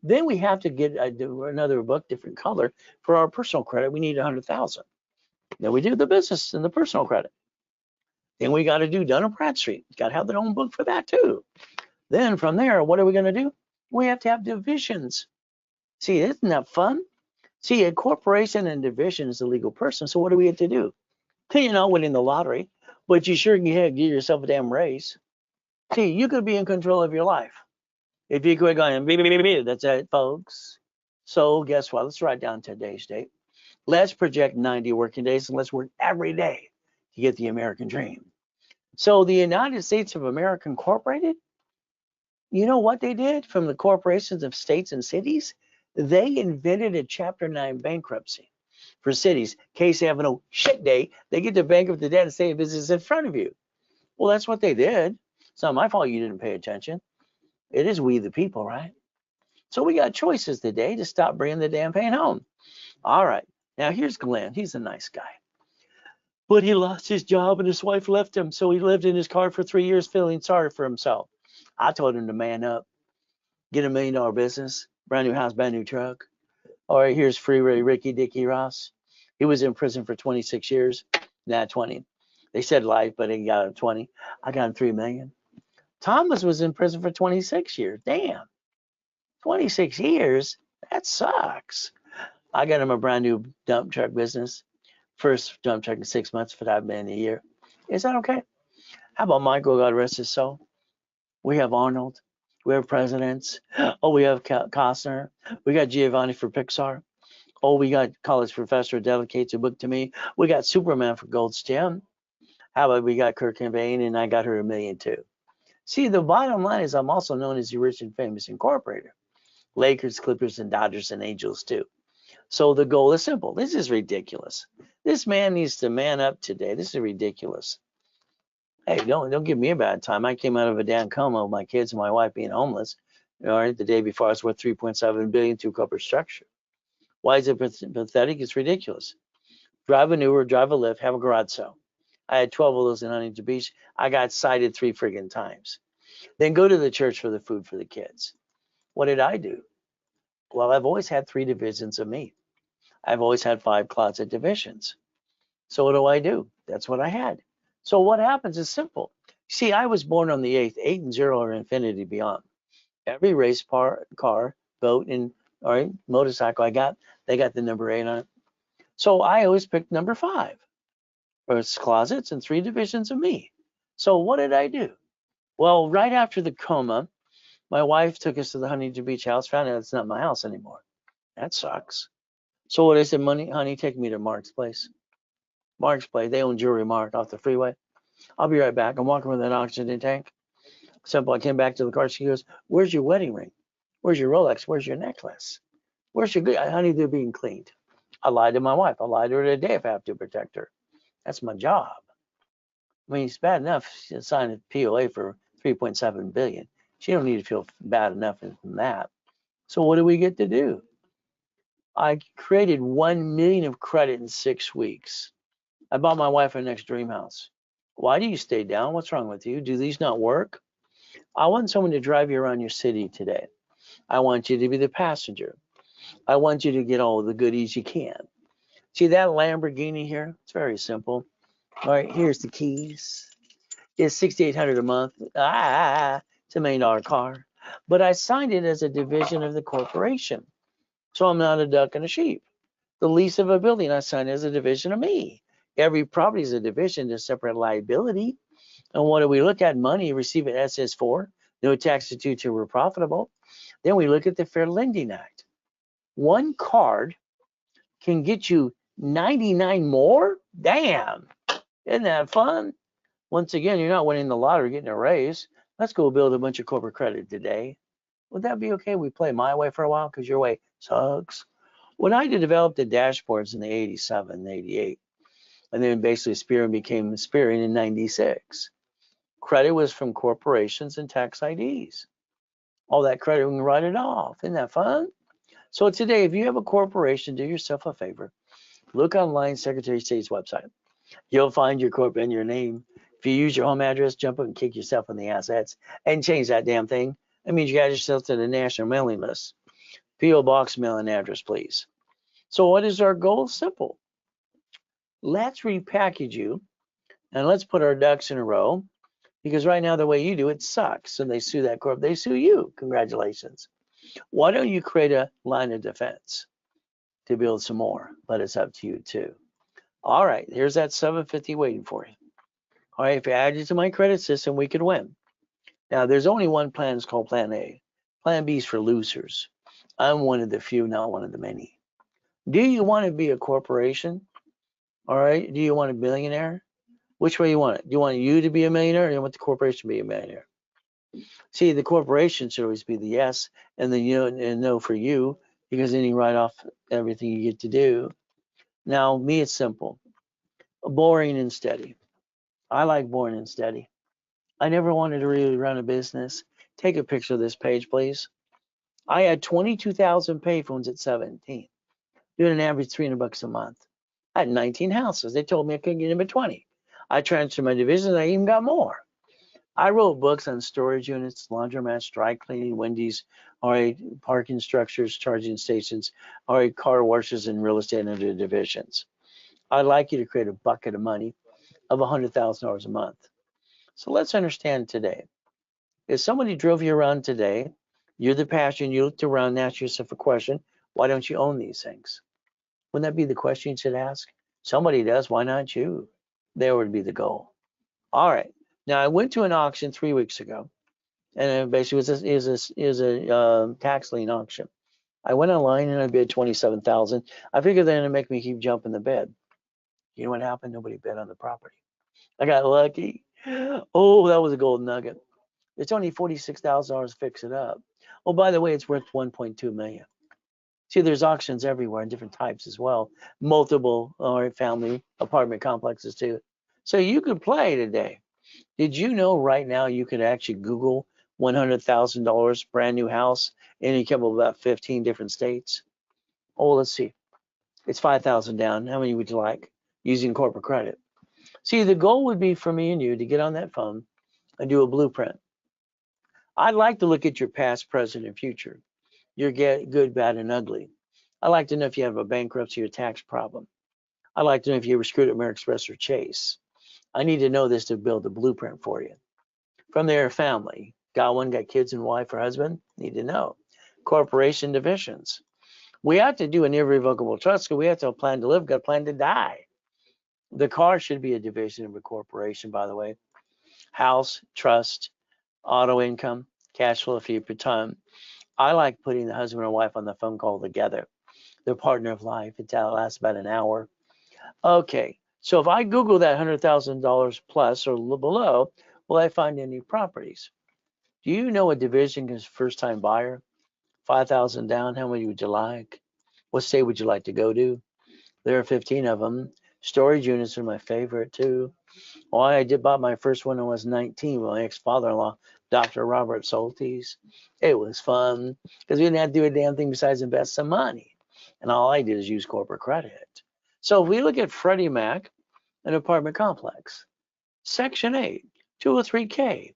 Then we have to get another book, different color, for our personal credit. We need 100,000. Then we do the business and the personal credit. Then we got to do Dun & Bradstreet. Got to have their own book for that too. Then from there, what are we going to do? We have to have divisions. See, isn't that fun? See, a corporation and division is a legal person. So what do we have to do? You're not winning the lottery, but you sure can give yourself a damn raise. See, you could be in control of your life. If you quit going, that's it, folks. So guess what? Let's write down today's date. Let's project 90 working days and let's work every day to get the American dream. So the United States of America Incorporated, you know what they did from the corporations of states and cities? They invented a Chapter 9 bankruptcy for cities. In case they have no shit day, they get to bankrupt the debt and stay in business in front of you. Well, that's what they did. It's not my fault you didn't pay attention. It is we the people, right? So we got choices today to stop bringing the damn pain home. All right. Now here's Glenn. He's a nice guy. But he lost his job and his wife left him. So he lived in his car for 3 years feeling sorry for himself. I told him to man up, get $1 million business, brand new house, brand new truck. All right, here's Freeway Ricky Dicky Ross. He was in prison for 26 years, not 20. They said life, but he got him 20. I got him 3 million. Thomas was in prison for 26 years. Damn, 26 years? That sucks. I got him a brand new dump truck business. First dump truck in 6 months for that man a year. Is that okay? How about Michael, God rest his soul? We have Arnold. We have presidents. Oh, we have Costner. We got Giovanni for Pixar. Oh, we got college professor dedicates a book to me. We got Superman for Gold's Gym. How about we got Kurt Cobain and I got her $1 million too. See, the bottom line is I'm also known as the rich and famous incorporator. Lakers, Clippers, and Dodgers and Angels too. So the goal is simple. This is ridiculous. This man needs to man up today. This is ridiculous. Hey, don't give me a bad time. I came out of a damn coma with my kids and my wife being homeless. All right, the day before I was worth 3.7 billion to corporate structure. Why is it pathetic? It's ridiculous. Drive an Uber, drive a Lyft, have a garage sale. I had 12 of those in Huntington Beach. I got cited 3 friggin' times. Then go to the church for the food for the kids. What did I do? Well, I've always had 3 divisions of me. I've always had 5 closet divisions. So what do? That's what I had. So what happens is simple. See, I was born on the 8th. 8 and 0 are infinity beyond. Every race car, boat, and all right, motorcycle they got the number 8 on it. So I always picked number 5. It's closets and 3 divisions of me. So what did I do? Well, right after the coma, my wife took us to the Huntington Beach house, found out it's not my house anymore. That sucks. So what I said, honey, take me to Mark's place. Mark's place, they own Jewelry Mark off the freeway. I'll be right back. I'm walking with an oxygen tank. Simple. I came back to the car. She goes, where's your wedding ring? Where's your Rolex? Where's your necklace? Where's your good? Honey, they're being cleaned. I lied to my wife. I lied to her today if I have to protect her. That's my job. I mean, it's bad enough to sign a POA for 3.7 billion. She don't need to feel bad enough from that. So what do we get to do? I created 1 million of credit in 6 weeks. I bought my wife her next dream house. Why do you stay down? What's wrong with you? Do these not work? I want someone to drive you around your city today. I want you to be the passenger. I want you to get all the goodies you can. See that Lamborghini here? It's very simple. All right, here's the keys. It's $6,800 a month. It's a $1 million car. But I signed it as a division of the corporation. So I'm not a duck and a sheep. The lease of a building I signed as a division of me. Every property is a division, a separate liability. And what do we look at? Money, receive it SS4, no tax due till we're profitable. Then we look at the Fair Lending Act. One card can get you 99 more? Damn, isn't that fun? Once again, you're not winning the lottery, getting a raise. Let's go build a bunch of corporate credit today. Would that be okay? We play my way for a while because your way sucks. When I developed the dashboards in the 87, 88, and then basically Spearman became Spearman in 96. Credit was from corporations and tax IDs. All that credit, we can write it off. Isn't that fun? So today, if you have a corporation, do yourself a favor. Look online, Secretary of State's website. You'll find your corp in your name. If you use your home address, jump up and kick yourself in the assets and change that damn thing. That means you add yourself to the national mailing list. P.O. Box mailing address, please. So what is our goal? Simple. Let's repackage you and let's put our ducks in a row, because right now the way you do it sucks. And they sue that corp, they sue you. Congratulations. Why don't you create a line of defense to build some more? But it's up to you too. All right, here's that 750 waiting for you. All right, if you add it to my credit system, we could win. Now, there's only one plan. It's called Plan A. Plan B is for losers. I'm one of the few, not one of the many. Do you want to be a corporation? All right, do you want a billionaire? Which way you want it? Do you want you to be a millionaire, or do you want the corporation to be a millionaire? See, the corporation should always be the yes, and the and no for you, because then you write off everything you get to do. Now, me, it's simple. Boring and steady. I like boring and steady. I never wanted to really run a business. Take a picture of this page, please. I had 22,000 payphones at 17, doing an average $300 a month. I had 19 houses. They told me I couldn't get in but 20. I transferred my divisions. I even got more. I wrote books on storage units, laundromats, dry cleaning, Wendy's, parking structures, charging stations, car washes, and real estate under divisions. I'd like you to create a bucket of money of $100,000 a month. So let's understand today. If somebody drove you around today, you're the passion, you looked around and asked yourself a question, why don't you own these things? Wouldn't that be the question you should ask? Somebody does, why not you? There would be the goal. All right. Now I went to an auction 3 weeks ago, and it basically was a tax lien auction. I went online and I bid 27,000. I figured they're gonna make me keep jumping the bid. You know what happened? Nobody bid on the property. I got lucky. Oh, that was a gold nugget. It's only $46,000 to fix it up. Oh, by the way, it's worth 1.2 million. See, there's auctions everywhere in different types as well. Multiple family apartment complexes too. So you could play today. Did you know right now you could actually Google $100,000 brand new house and you come up with about 15 different states? Oh, let's see. It's 5,000 down. How many would you like using corporate credit? See, the goal would be for me and you to get on that phone and do a blueprint. I'd like to look at your past, present, and future. Your good, bad, and ugly. I'd like to know if you have a bankruptcy or tax problem. I'd like to know if you were screwed at American Express or Chase. I need to know this to build a blueprint for you. From there, family. Got one, got kids and wife or husband? Need to know. Corporation divisions. We have to do an irrevocable trust because we have to plan to live, got a plan to die. The car should be a division of a corporation, by the way. House, trust, auto income, cash flow fee per ton. I like putting the husband and wife on the phone call together. Their partner of life. It lasts about an hour. Okay, so if I Google that $100,000 plus or below, will I find any properties? Do you know a division is first time buyer? 5,000 down, how many would you like? What state would you like to go to? There are 15 of them. Storage units are my favorite too. Well, I did bought my first one when I was 19 with my ex-father-in-law, Dr. Robert Soltis. It was fun because we didn't have to do a damn thing besides invest some money. And all I did is use corporate credit. So if we look at Freddie Mac, an apartment complex, Section 8, 203K,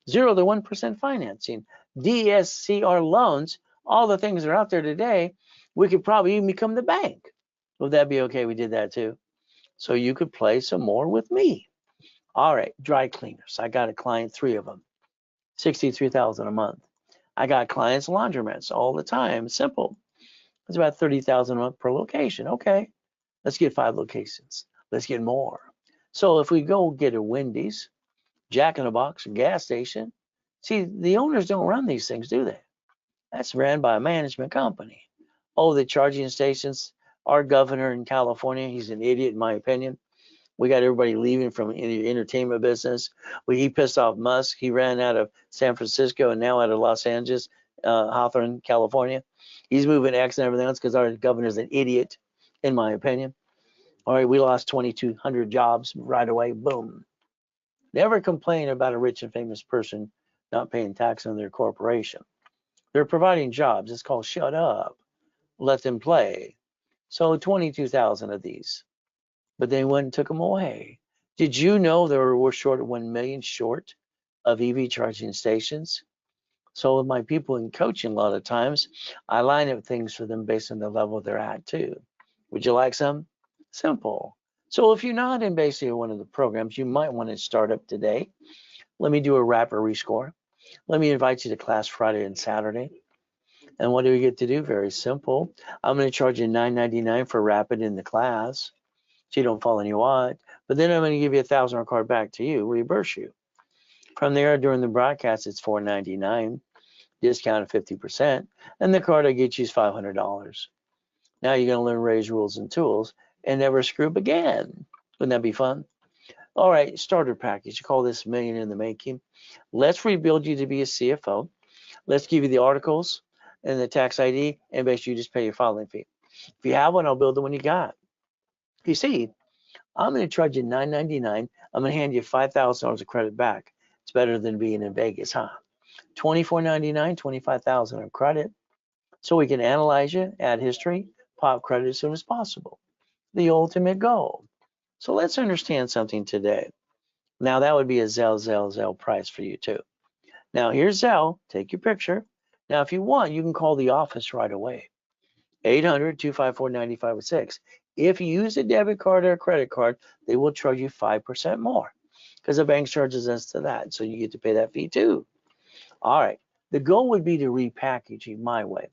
0 to 1% financing, DSCR loans, all the things that are out there today, we could probably even become the bank. Would that be okay? We did that too. So you could play some more with me. All right, dry cleaners. I got a client, 3 of them, 63,000 a month. I got clients, laundromats all the time. Simple. It's about 30,000 a month per location. Okay, let's get 5 locations. Let's get more. So if we go get a Wendy's, Jack in the Box, a gas station, see, the owners don't run these things, do they? That's ran by a management company. Oh, the charging stations. Our governor in California, he's an idiot in my opinion. We got everybody leaving from the entertainment business. He pissed off Musk. He ran out of San Francisco and now out of Los Angeles, Hawthorne, California. He's moving X and everything else because our governor's an idiot, in my opinion. All right, we lost 2,200 jobs right away. Boom. Never complain about a rich and famous person not paying tax on their corporation. They're providing jobs. It's called shut up. Let them play. So 22,000 of these. But they went and took them away. Did you know we're short of 1 million short of EV charging stations? So with my people in coaching, a lot of times, I line up things for them based on the level they're at too. Would you like some? Simple. So if you're not in basically one of the programs, you might want to start up today. Let me do a rapid rescore. Let me invite you to class Friday and Saturday. And what do we get to do? Very simple. I'm going to charge you $9.99 for rapid in the class, so you don't fall any what. But then I'm going to give you $1,000 card back to you, reimburse you. From there, during the broadcast, it's $4.99, discounted 50%, and the card I get you is $500. Now you're going to learn Ray's rules and tools and never screw up again. Wouldn't that be fun? All right, starter package. You call this million in the making. Let's rebuild you to be a CFO. Let's give you the articles and the tax ID, and basically you just pay your filing fee. If you have one, I'll build the one you got. You see, I'm going to charge you $9.99. I'm going to hand you $5,000 of credit back. It's better than being in Vegas, huh? $24.99, 25,000 of credit. So we can analyze you, add history, pop credit as soon as possible. The ultimate goal. So let's understand something today. Now that would be a Zelle price for you too. Now here's Zelle, take your picture. Now if you want, you can call the office right away. 800-254-9506. If you use a debit card or a credit card, they will charge you 5% more because the bank charges us to that. So you get to pay that fee too. All right. The goal would be to repackage you my way.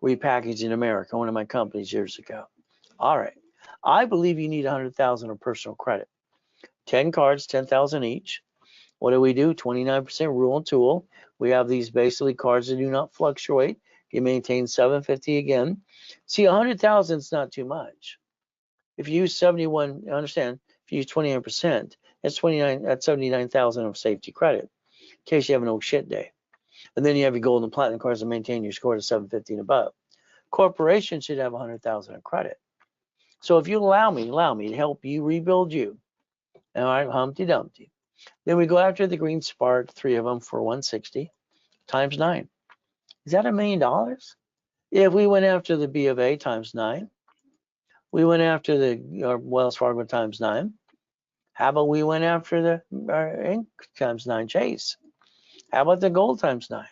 Repackage in America, one of my companies years ago. All right. I believe you need 100,000 of personal credit. 10 cards, 10,000 each. What do? 29% rule and tool. We have these basically cards that do not fluctuate. You maintain 750 again. See, 100,000 is not too much. If you use 71, understand, if you use 29%, that's 79,000 of safety credit in case you have an old shit day. And then you have your gold and platinum cards to maintain your score to 750 and above. Corporations should have 100,000 of credit. So if you allow me to help you rebuild you, all right, Humpty Dumpty. Then we go after the Green Spark, 3 of them for 160 times 9. Is that $1 million? If we went after the B of A times 9, we went after the Wells Fargo times 9. How about we went after the Inc times 9 Chase? How about the gold times 9?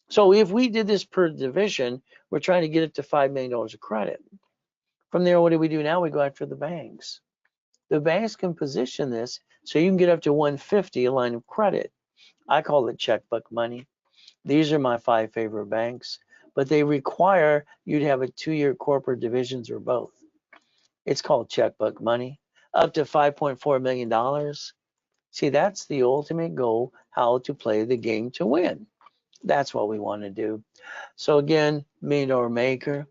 So if we did this per division, we're trying to get it to $5 million of credit. From there, what do we do now? We go after the banks. The banks can position this so you can get up to 150 a line of credit. I call it checkbook money. These are my 5 favorite banks, but they require you to have a 2-year corporate divisions or both. It's called checkbook money, up to $5.4 million. See, that's the ultimate goal, how to play the game to win. That's what we want to do. So again, $1 million maker,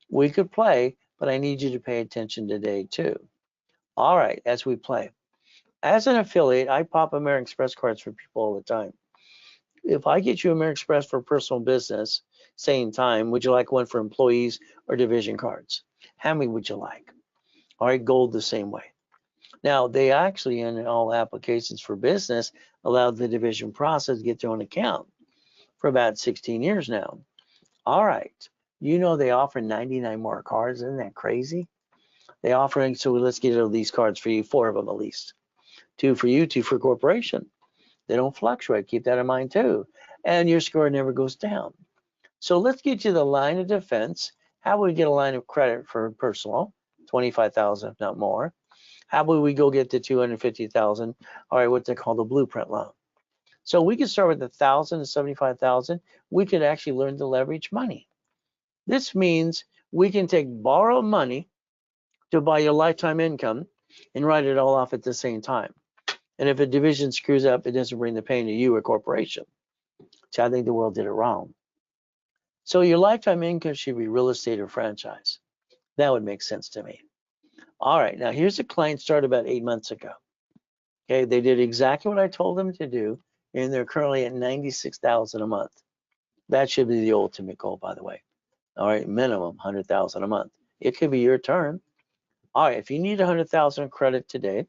we could play, but I need you to pay attention today too. All right, as we play. As an affiliate, I pop American Express cards for people all the time. If I get you American Express for personal business, same time, would you like one for employees or division cards? How many would you like? All right, gold the same way. Now, they actually, in all applications for business, allow the division process to get their own account for about 16 years now. All right, you know they offer 99 more cards. Isn't that crazy? They offering, so let's get these cards for you, 4 of them at least. 2 for you, 2 for corporation. They don't fluctuate. Keep that in mind too. And your score never goes down. So let's get you the line of defense. How would we get a line of credit for personal? 25,000, if not more. How about we go get to 250,000? All right, what they call the blueprint loan. So we can start with 1,000 to 75,000. We could actually learn to leverage money. This means we can take borrowed money to buy your lifetime income and write it all off at the same time. And if a division screws up, it doesn't bring the pain to you or corporation. So I think the world did it wrong. So your lifetime income should be real estate or franchise. That would make sense to me. All right, now here's a client started about 8 months ago. Okay, they did exactly what I told them to do, and they're currently at 96,000 a month. That should be the ultimate goal, by the way. All right, minimum 100,000 a month. It could be your turn. All right, if you need 100,000 credit today,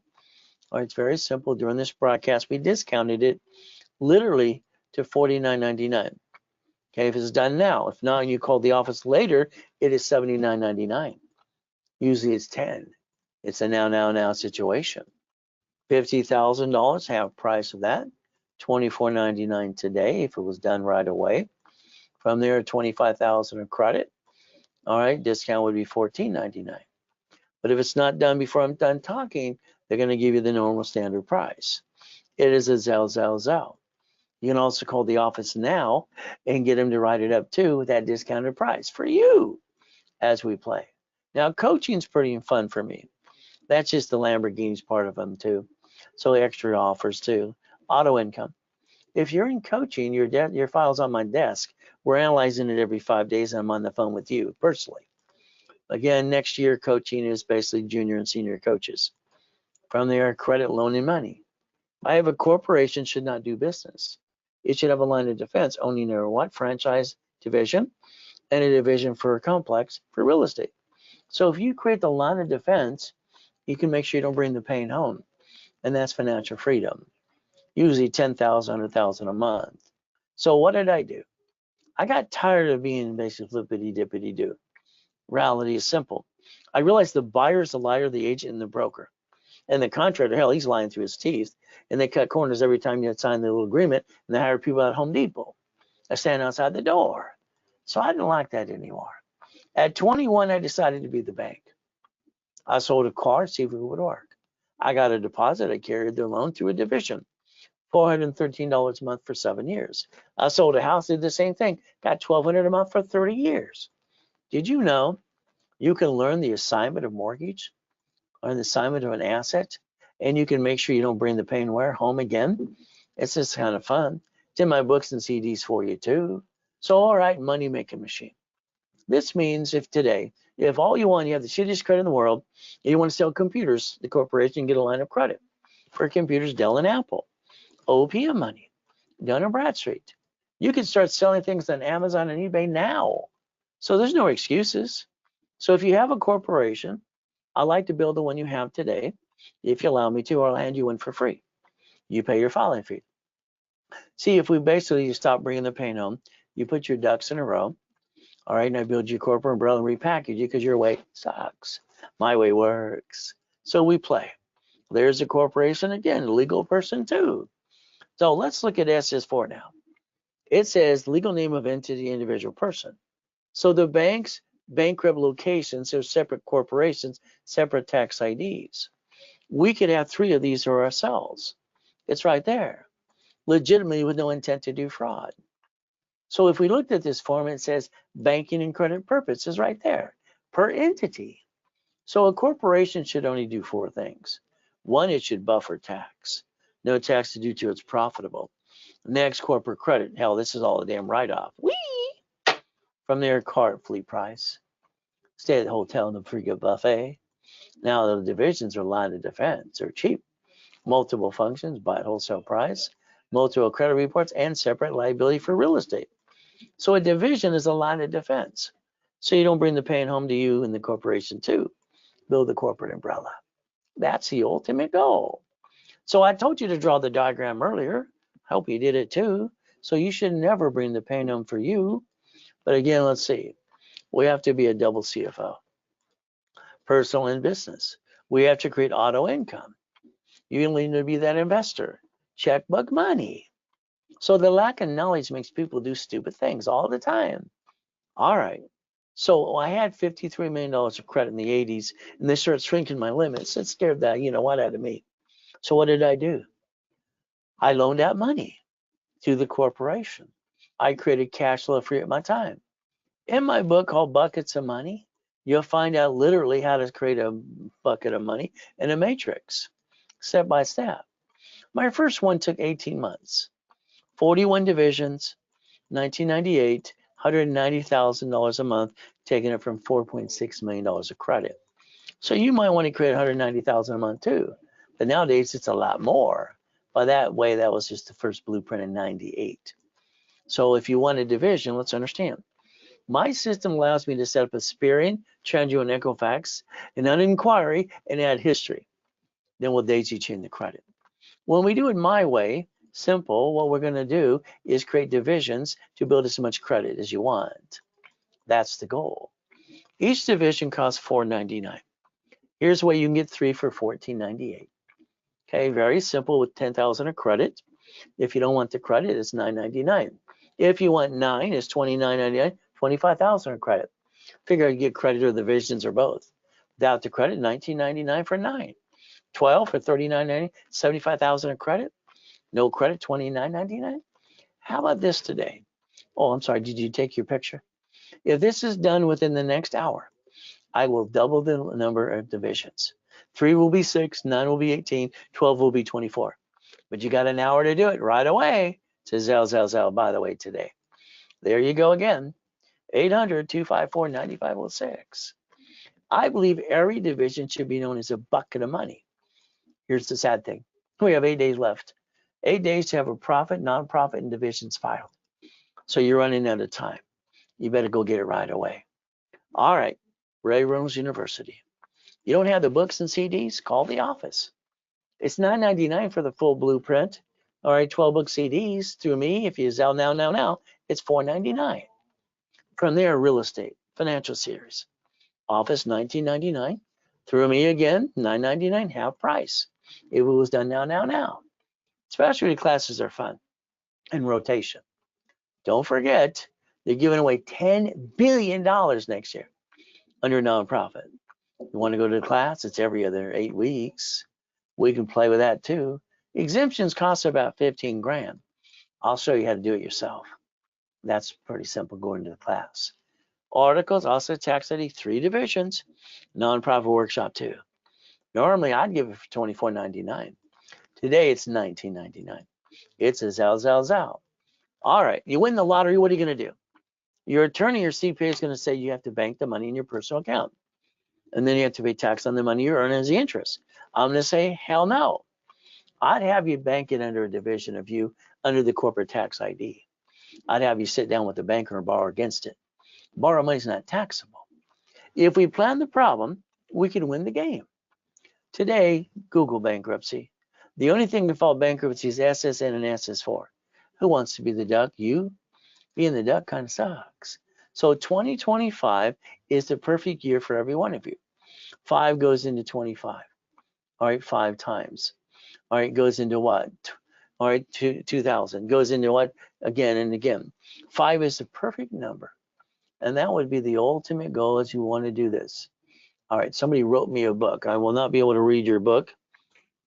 all right, it's very simple. During this broadcast, we discounted it literally to $49.99. Okay, if it's done now, if not, and you call the office later, it is $79.99. Usually it's 10. It's a now situation. $50,000, half price of that. $24.99 today if it was done right away. From there, 25,000 of credit. All right, discount would be $14.99. But if it's not done before I'm done talking, they're going to give you the normal standard price. It is a Zelle. You can also call the office now and get them to write it up too with that discounted price for you as we play. Now, coaching's pretty fun for me. That's just the Lamborghini's part of them too. So extra offers too. Auto income. If you're in coaching, your file's on my desk. We're analyzing it every 5 days, and I'm on the phone with you personally. Again, next year coaching is basically junior and senior coaches. From there, credit, loan, and money. I have a corporation should not do business. It should have a line of defense owning their what? Franchise division and a division for a complex for real estate. So if you create the line of defense, you can make sure you don't bring the pain home. And that's financial freedom. Usually 10,000, 100,000 a month. So what did I do? I got tired of being basically flippity dippity do. Reality is simple. I realized the buyer's the liar, the agent, and the broker. And the contractor, hell, he's lying through his teeth. And they cut corners every time you sign the little agreement. And they hire people at Home Depot. I stand outside the door. So I didn't like that anymore. At 21, I decided to be the bank. I sold a car, see if it would work. I got a deposit. I carried their loan through a division. $413 a month for 7 years. I sold a house, did the same thing. Got $1,200 a month for 30 years. Did you know you can learn the assignment of mortgage or the assignment of an asset, and you can make sure you don't bring the pain where home again? It's just kind of fun. It's in my books and CDs for you too. So, all right, money making machine. This means if all you want, you have the shittiest credit in the world, and you want to sell computers, the corporation get a line of credit for computers, Dell and Apple, OPM money, Dun & Bradstreet. You can start selling things on Amazon and eBay now. So there's no excuses. So if you have a corporation, I like to build the one you have today. If you allow me to, I'll hand you one for free. You pay your filing fee. See, if we basically stop bringing the pain home, you put your ducks in a row. All right, and I build your corporate umbrella and repackage you because your way sucks. My way works. So we play. There's a corporation again, a legal person too. So let's look at SS4 now. It says legal name of entity, individual person. So the banks, bankrupt locations are separate corporations, separate tax IDs. We could have 3 of these for ourselves. It's right there, legitimately with no intent to do fraud. So if we looked at this form, it says banking and credit purposes right there, per entity. So a corporation should only do 4 things. 1, it should buffer tax. No tax to do till it's profitable. Next, corporate credit. Hell, this is all a damn write-off. Whee! From their car fleet price. Stay at the hotel in the free buffet. Now the divisions are line of defense. They're cheap. Multiple functions, buy at wholesale price, multiple credit reports, and separate liability for real estate. So a division is a line of defense. So you don't bring the pain home to you and the corporation too. Build the corporate umbrella. That's the ultimate goal. So I told you to draw the diagram earlier. I hope you did it too. So you should never bring the pain home for you. But again, let's see. We have to be a double CFO. Personal and business. We have to create auto income. You need to be that investor. Checkbook money. So the lack of knowledge makes people do stupid things all the time. All right. So I had $53 million of credit in the 80s, and they started shrinking my limits. It scared that, what out of me. So what did I do? I loaned out money to the corporation. I created cash flow free at my time. In my book called Buckets of Money, you'll find out literally how to create a bucket of money in a matrix, step by step. My first one took 18 months, 41 divisions, 1998, $190,000 a month, taking it from $4.6 million of credit. So you might want to create $190,000 a month too, but nowadays it's a lot more. By that way, that was just the first blueprint in 98. So if you want a division, let's understand. My system allows me to set up a Sperian, TransUnion, Equifax, and an inquiry, and add history. Then we'll daisy chain the credit. When we do it my way, simple, what we're going to do is create divisions to build as much credit as you want. That's the goal. Each division costs $4.99. Here's where you can get 3 for $14.98. Okay, very simple with 10,000 of credit. If you don't want the credit, it's $9.99. If you want 9, it's $29.99, 25,000 of credit. Figure you get credit or the divisions or both. Without the credit, $19.99 for 9. 12 for $39.90, 75,000 of credit. No credit, $29.99. How about this today? Oh, I'm sorry, did you take your picture? If this is done within the next hour, I will double the number of divisions. 3 will be 6, 9 will be 18, 12 will be 24. But you got an hour to do it right away. To Zell, by the way, today. There you go again. 800-254-9506. I believe every division should be known as a bucket of money. Here's the sad thing. We have 8 days left. 8 days to have a profit, non-profit, and divisions filed. So you're running out of time. You better go get it right away. All right, Ray Reynolds University. You don't have the books and CDs? Call the office. It's $9.99 for the full blueprint. All right, 12-book CDs through me. If you Zelle now, it's $4.99. From there, real estate, financial series, office $19.99. Through me again, $9.99, half price. If it was done now. Specialty classes are fun and rotation. Don't forget, they're giving away $10 billion next year under nonprofit. You want to go to the class? It's every other 8 weeks. We can play with that too. Exemptions cost about 15 grand. I'll show you how to do it yourself. That's pretty simple going to the class. Articles, also tax ID, 3 divisions. Nonprofit workshop 2. Normally, I'd give it for $24.99. Today, it's $19.99. It's a Zell. All right, you win the lottery, what are you going to do? Your attorney or CPA is going to say you have to bank the money in your personal account. And then you have to pay tax on the money you earn as the interest. I'm going to say, hell no. I'd have you bank it under a division of you under the corporate tax ID. I'd have you sit down with the banker and borrow against it. Borrow money is not taxable. If we plan the problem, we can win the game. Today, Google bankruptcy. The only thing to file bankruptcy is SSN and SS4. Who wants to be the duck? You? Being the duck kind of sucks. So 2025 is the perfect year for every one of you. 5 goes into 25. All right, 5 times. All right, goes into what? All right, 2,000. Goes into what? Again and again. 5 is the perfect number. And that would be the ultimate goal as you want to do this. All right, somebody wrote me a book. I will not be able to read your book,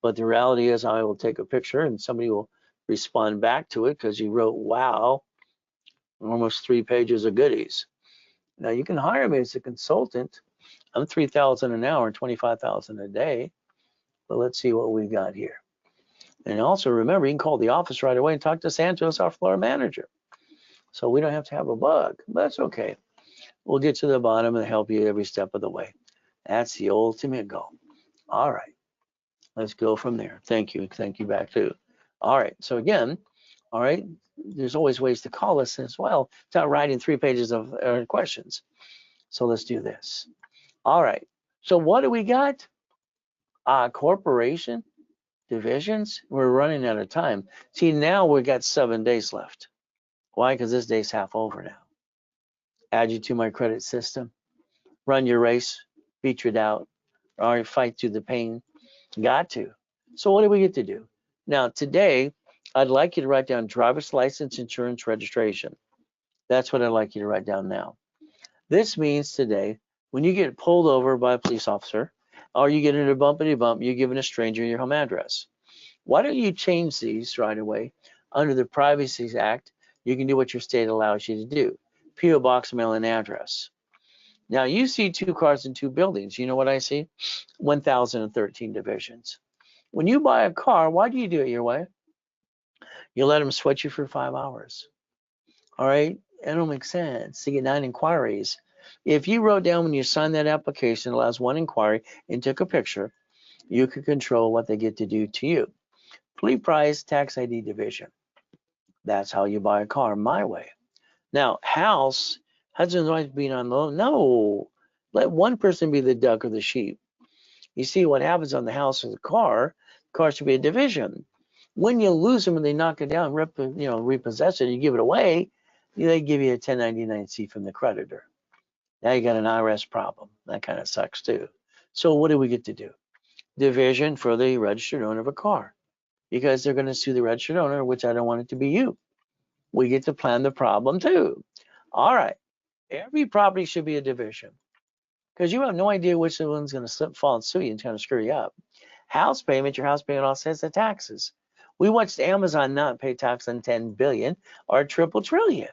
but the reality is I will take a picture and somebody will respond back to it because you wrote, wow, almost 3 pages of goodies. Now you can hire me as a consultant. I'm $3,000 an hour and $25,000 a day. But let's see what we got here. And also remember, you can call the office right away and talk to Santos, our floor manager. So we don't have to have a bug. But that's okay. We'll get to the bottom and help you every step of the way. That's the ultimate goal. All right. Let's go from there. Thank you. Thank you back too. All right. So again, all right, there's always ways to call us as well without writing 3 pages of questions. So let's do this. All right. So what do we got? Corporation divisions. We're running out of time. See, now we've got 7 days left. Why? Because this day's half over now. Add you to my credit system. Run your race. Beat you out. All right, fight through the pain. Got to. So what do we get to do? Now, today, I'd like you to write down driver's license, insurance, registration. That's what I'd like you to write down now. This means today, when you get pulled over by a police officer, or you get in a bumpity bump, you're giving a stranger your home address. Why don't you change these right away? Under the Privacy Act, you can do what your state allows you to do. P.O. Box, mail, and address. Now, you see 2 cars in 2 buildings. You know what I see? 1,013 divisions. When you buy a car, why do you do it your way? You let them sweat you for 5 hours. All right? It don't make sense. You get 9 inquiries. If you wrote down when you signed that application, it allows 1 inquiry and took a picture, you can control what they get to do to you. Plea price, tax ID division. That's how you buy a car my way. Now, house, husband and wife being on loan. No, let one person be the duck or the sheep. You see what happens on the house or the car should be a division. When you lose them and they knock it down, repossess it, you give it away, they give you a 1099-C from the creditor. Now you got an IRS problem. That kind of sucks too. So what do we get to do? Division for the registered owner of a car, because they're going to sue the registered owner, which I don't want it to be you. We get to plan the problem too. All right. Every property should be a division, because you have no idea which one's going to slip, fall, and sue you and kind of screw you up. House payment, your house payment also has the taxes. We watched Amazon not pay tax on 10 billion or triple trillion.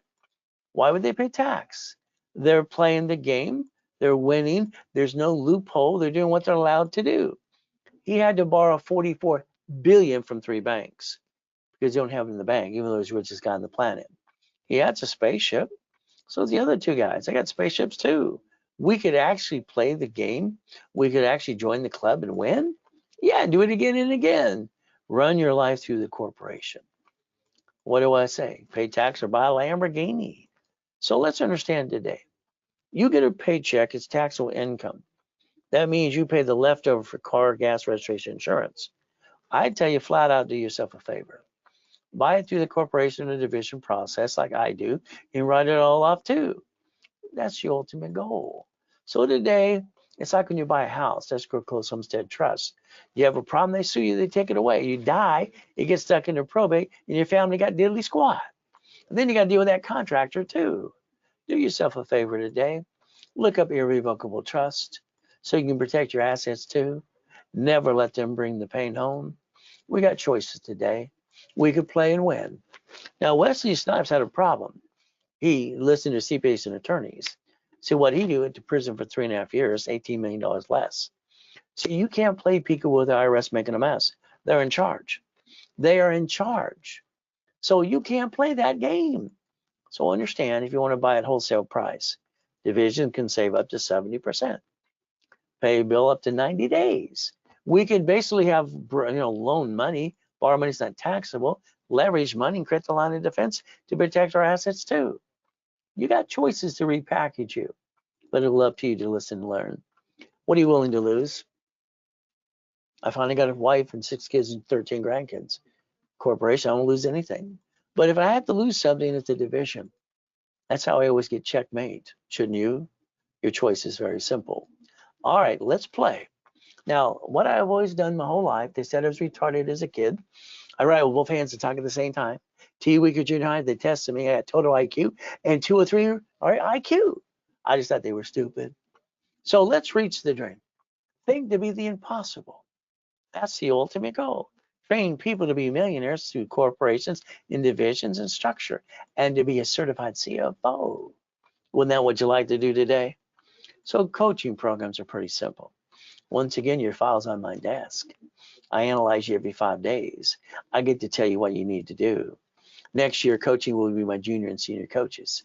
Why would they pay tax? They're playing the game. They're winning. There's no loophole. They're doing what they're allowed to do. He had to borrow 44 billion from 3 banks because they don't have it in the bank, even though he's the richest guy on the planet. He has a spaceship. So the other 2 guys, they got spaceships too. We could actually play the game. We could actually join the club and win. Yeah, do it again and again. Run your life through the corporation. What do I say? Pay tax or buy a Lamborghini. So let's understand today. You get a paycheck, it's taxable income. That means you pay the leftover for car, gas, registration, insurance. I tell you flat out, do yourself a favor. buy it through the corporation or division process like I do, and write it all off too. That's the ultimate goal. So today, it's like when you buy a house, escrow closed homestead trust. You have a problem, they sue you, they take it away. You die, it gets stuck into probate, and your family got diddly squat. And then you got to deal with that contractor too. Do yourself a favor today. Look up irrevocable trust so you can protect your assets too. Never let them bring the pain home. We got choices today. We could play and win. Now, Wesley Snipes had a problem. He listened to CPAs and attorneys. So what he do, went to prison for 3.5 years, $18 million less. So you can't play peekaboo with the IRS making a mess. They're in charge. They are in charge. So you can't play that game. So understand, if you want to buy at wholesale price, division can save up to 70%. Pay a bill up to 90 days. We could basically have, loan money, borrow money is not taxable, leverage money, and create the line of defense to protect our assets too. You got choices to repackage you, but it'll up to you to listen and learn. What are you willing to lose? I finally got a wife and 6 kids and 13 grandkids. Corporation, I won't lose anything. But if I have to lose something, it's a division. That's how I always get checkmate. Shouldn't you? Your choice is very simple. All right, let's play. Now, what I've always done my whole life, they said I was retarded as a kid. I write with both hands and talk at the same time. T week or junior high, they tested me. I had total IQ and 2 or 3 IQ. I just thought they were stupid. So let's reach the dream. Think to be the impossible. That's the ultimate goal. Train people to be millionaires through corporations and divisions and structure, and to be a certified CFO. Wouldn't that what you like to do today? So coaching programs are pretty simple. Once again, your file's on my desk. I analyze you every 5 days. I get to tell you what you need to do. Next year, coaching will be my junior and senior coaches.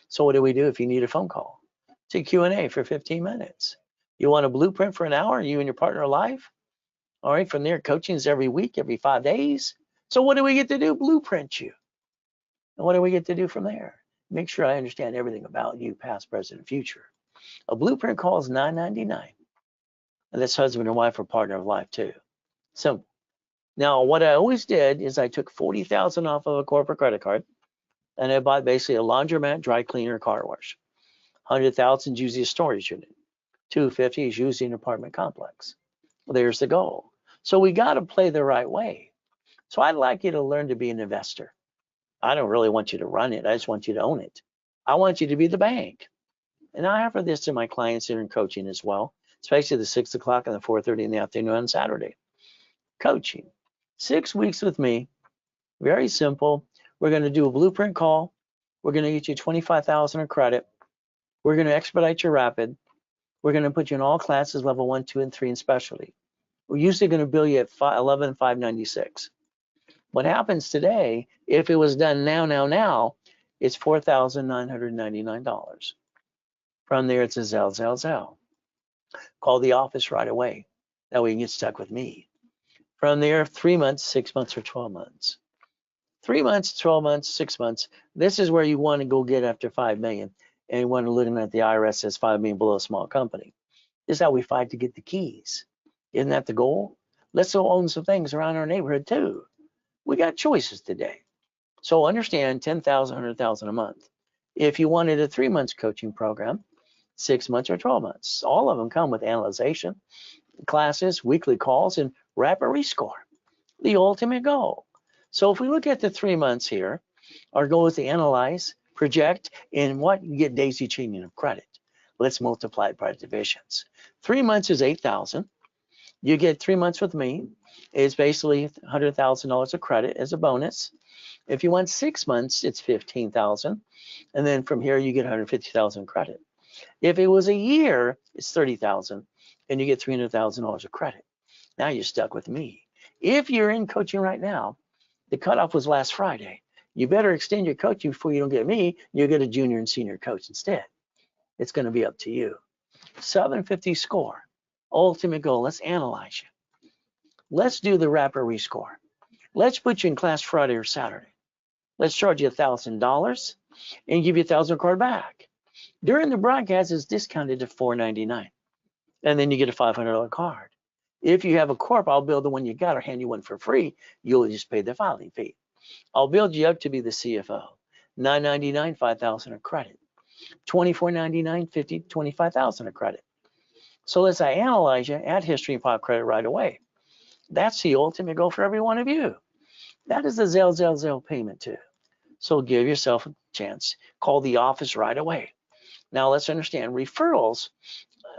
So what do we do if you need a phone call? It's a Q&A for 15 minutes. You want a blueprint for an hour, you and your partner are live? All right, from there, coaching is every week, every 5 days. So what do we get to do? Blueprint you. And what do we get to do from there? Make sure I understand everything about you, past, present, future. A blueprint call is $9.99. And that's husband and wife or partner of life too. Simple. Now, what I always did is I took $40,000 off of a corporate credit card, and I bought basically a laundromat, dry cleaner, car wash. $100,000 is usually a storage unit. $250,000 is usually an apartment complex. Well, there's the goal. So we got to play the right way. So I'd like you to learn to be an investor. I don't really want you to run it. I just want you to own it. I want you to be the bank. And I offer this to my clients that are in coaching as well, especially the 6 o'clock and the 4:30 in the afternoon on Saturday. Coaching. 6 weeks with me. Very simple. We're going to do a blueprint call. We're going to get you $25,000 in credit. We're going to expedite your rapid. We're going to put you in all classes, level 1, 2, and 3 in specialty. We're usually going to bill you at $11,596. What happens today, if it was done now, it's $4,999. From there, it's a Zell. Call the office right away. That way you can get stuck with me. From there, 3 months, 6 months, or 12 months. 3 months, 12 months, 6 months. This is where you want to go get after 5 million. And you want to look at the IRS as 5 million below a small company. This is how we fight to get the keys. Isn't that the goal? Let's go own some things around our neighborhood too. We got choices today. So understand 10,000, 100,000 a month. If you wanted a 3 months coaching program, 6 months or 12 months, all of them come with analyzation, classes, weekly calls, and rapid rescore. The ultimate goal. So if we look at the 3 months here, our goal is to analyze, project, and what you get daisy chaining of credit. Let's multiply it by divisions. 3 months is 8,000. You get 3 months with me. It's basically $100,000 of credit as a bonus. If you want 6 months, it's 15,000, and then from here you get 150,000 credit. If it was a year, it's 30,000, and you get $300,000 of credit. Now you're stuck with me. If you're in coaching right now, the cutoff was last Friday. You better extend your coaching before you don't get me. You'll get a junior and senior coach instead. It's going to be up to you. 750 score. Ultimate goal. Let's analyze you. Let's do the rapid rescore. Let's put you in class Friday or Saturday. Let's charge you $1,000 and give you $1,000 card back. During the broadcast, it's discounted to $499, and then you get a $500 card. If you have a corp, I'll build the one you got or hand you one for free. You'll just pay the filing fee. I'll build you up to be the CFO. $9.99, $5,000 of credit. $24.99, $50, $25,000 of credit. So as I analyze you, add history and pop credit right away. That's the ultimate goal for every one of you. That is the Zelle payment too. So give yourself a chance. Call the office right away. Now let's understand referrals.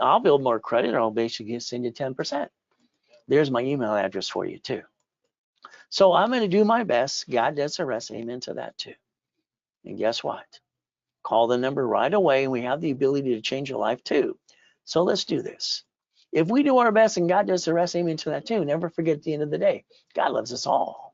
I'll build more credit, or I'll basically send you 10%. There's my email address for you too. So I'm going to do my best. God does the rest. Amen to that too. And guess what? Call the number right away, and we have the ability to change your life too. So let's do this. If we do our best and God does the rest, amen to that too. Never forget at the end of the day, God loves us all.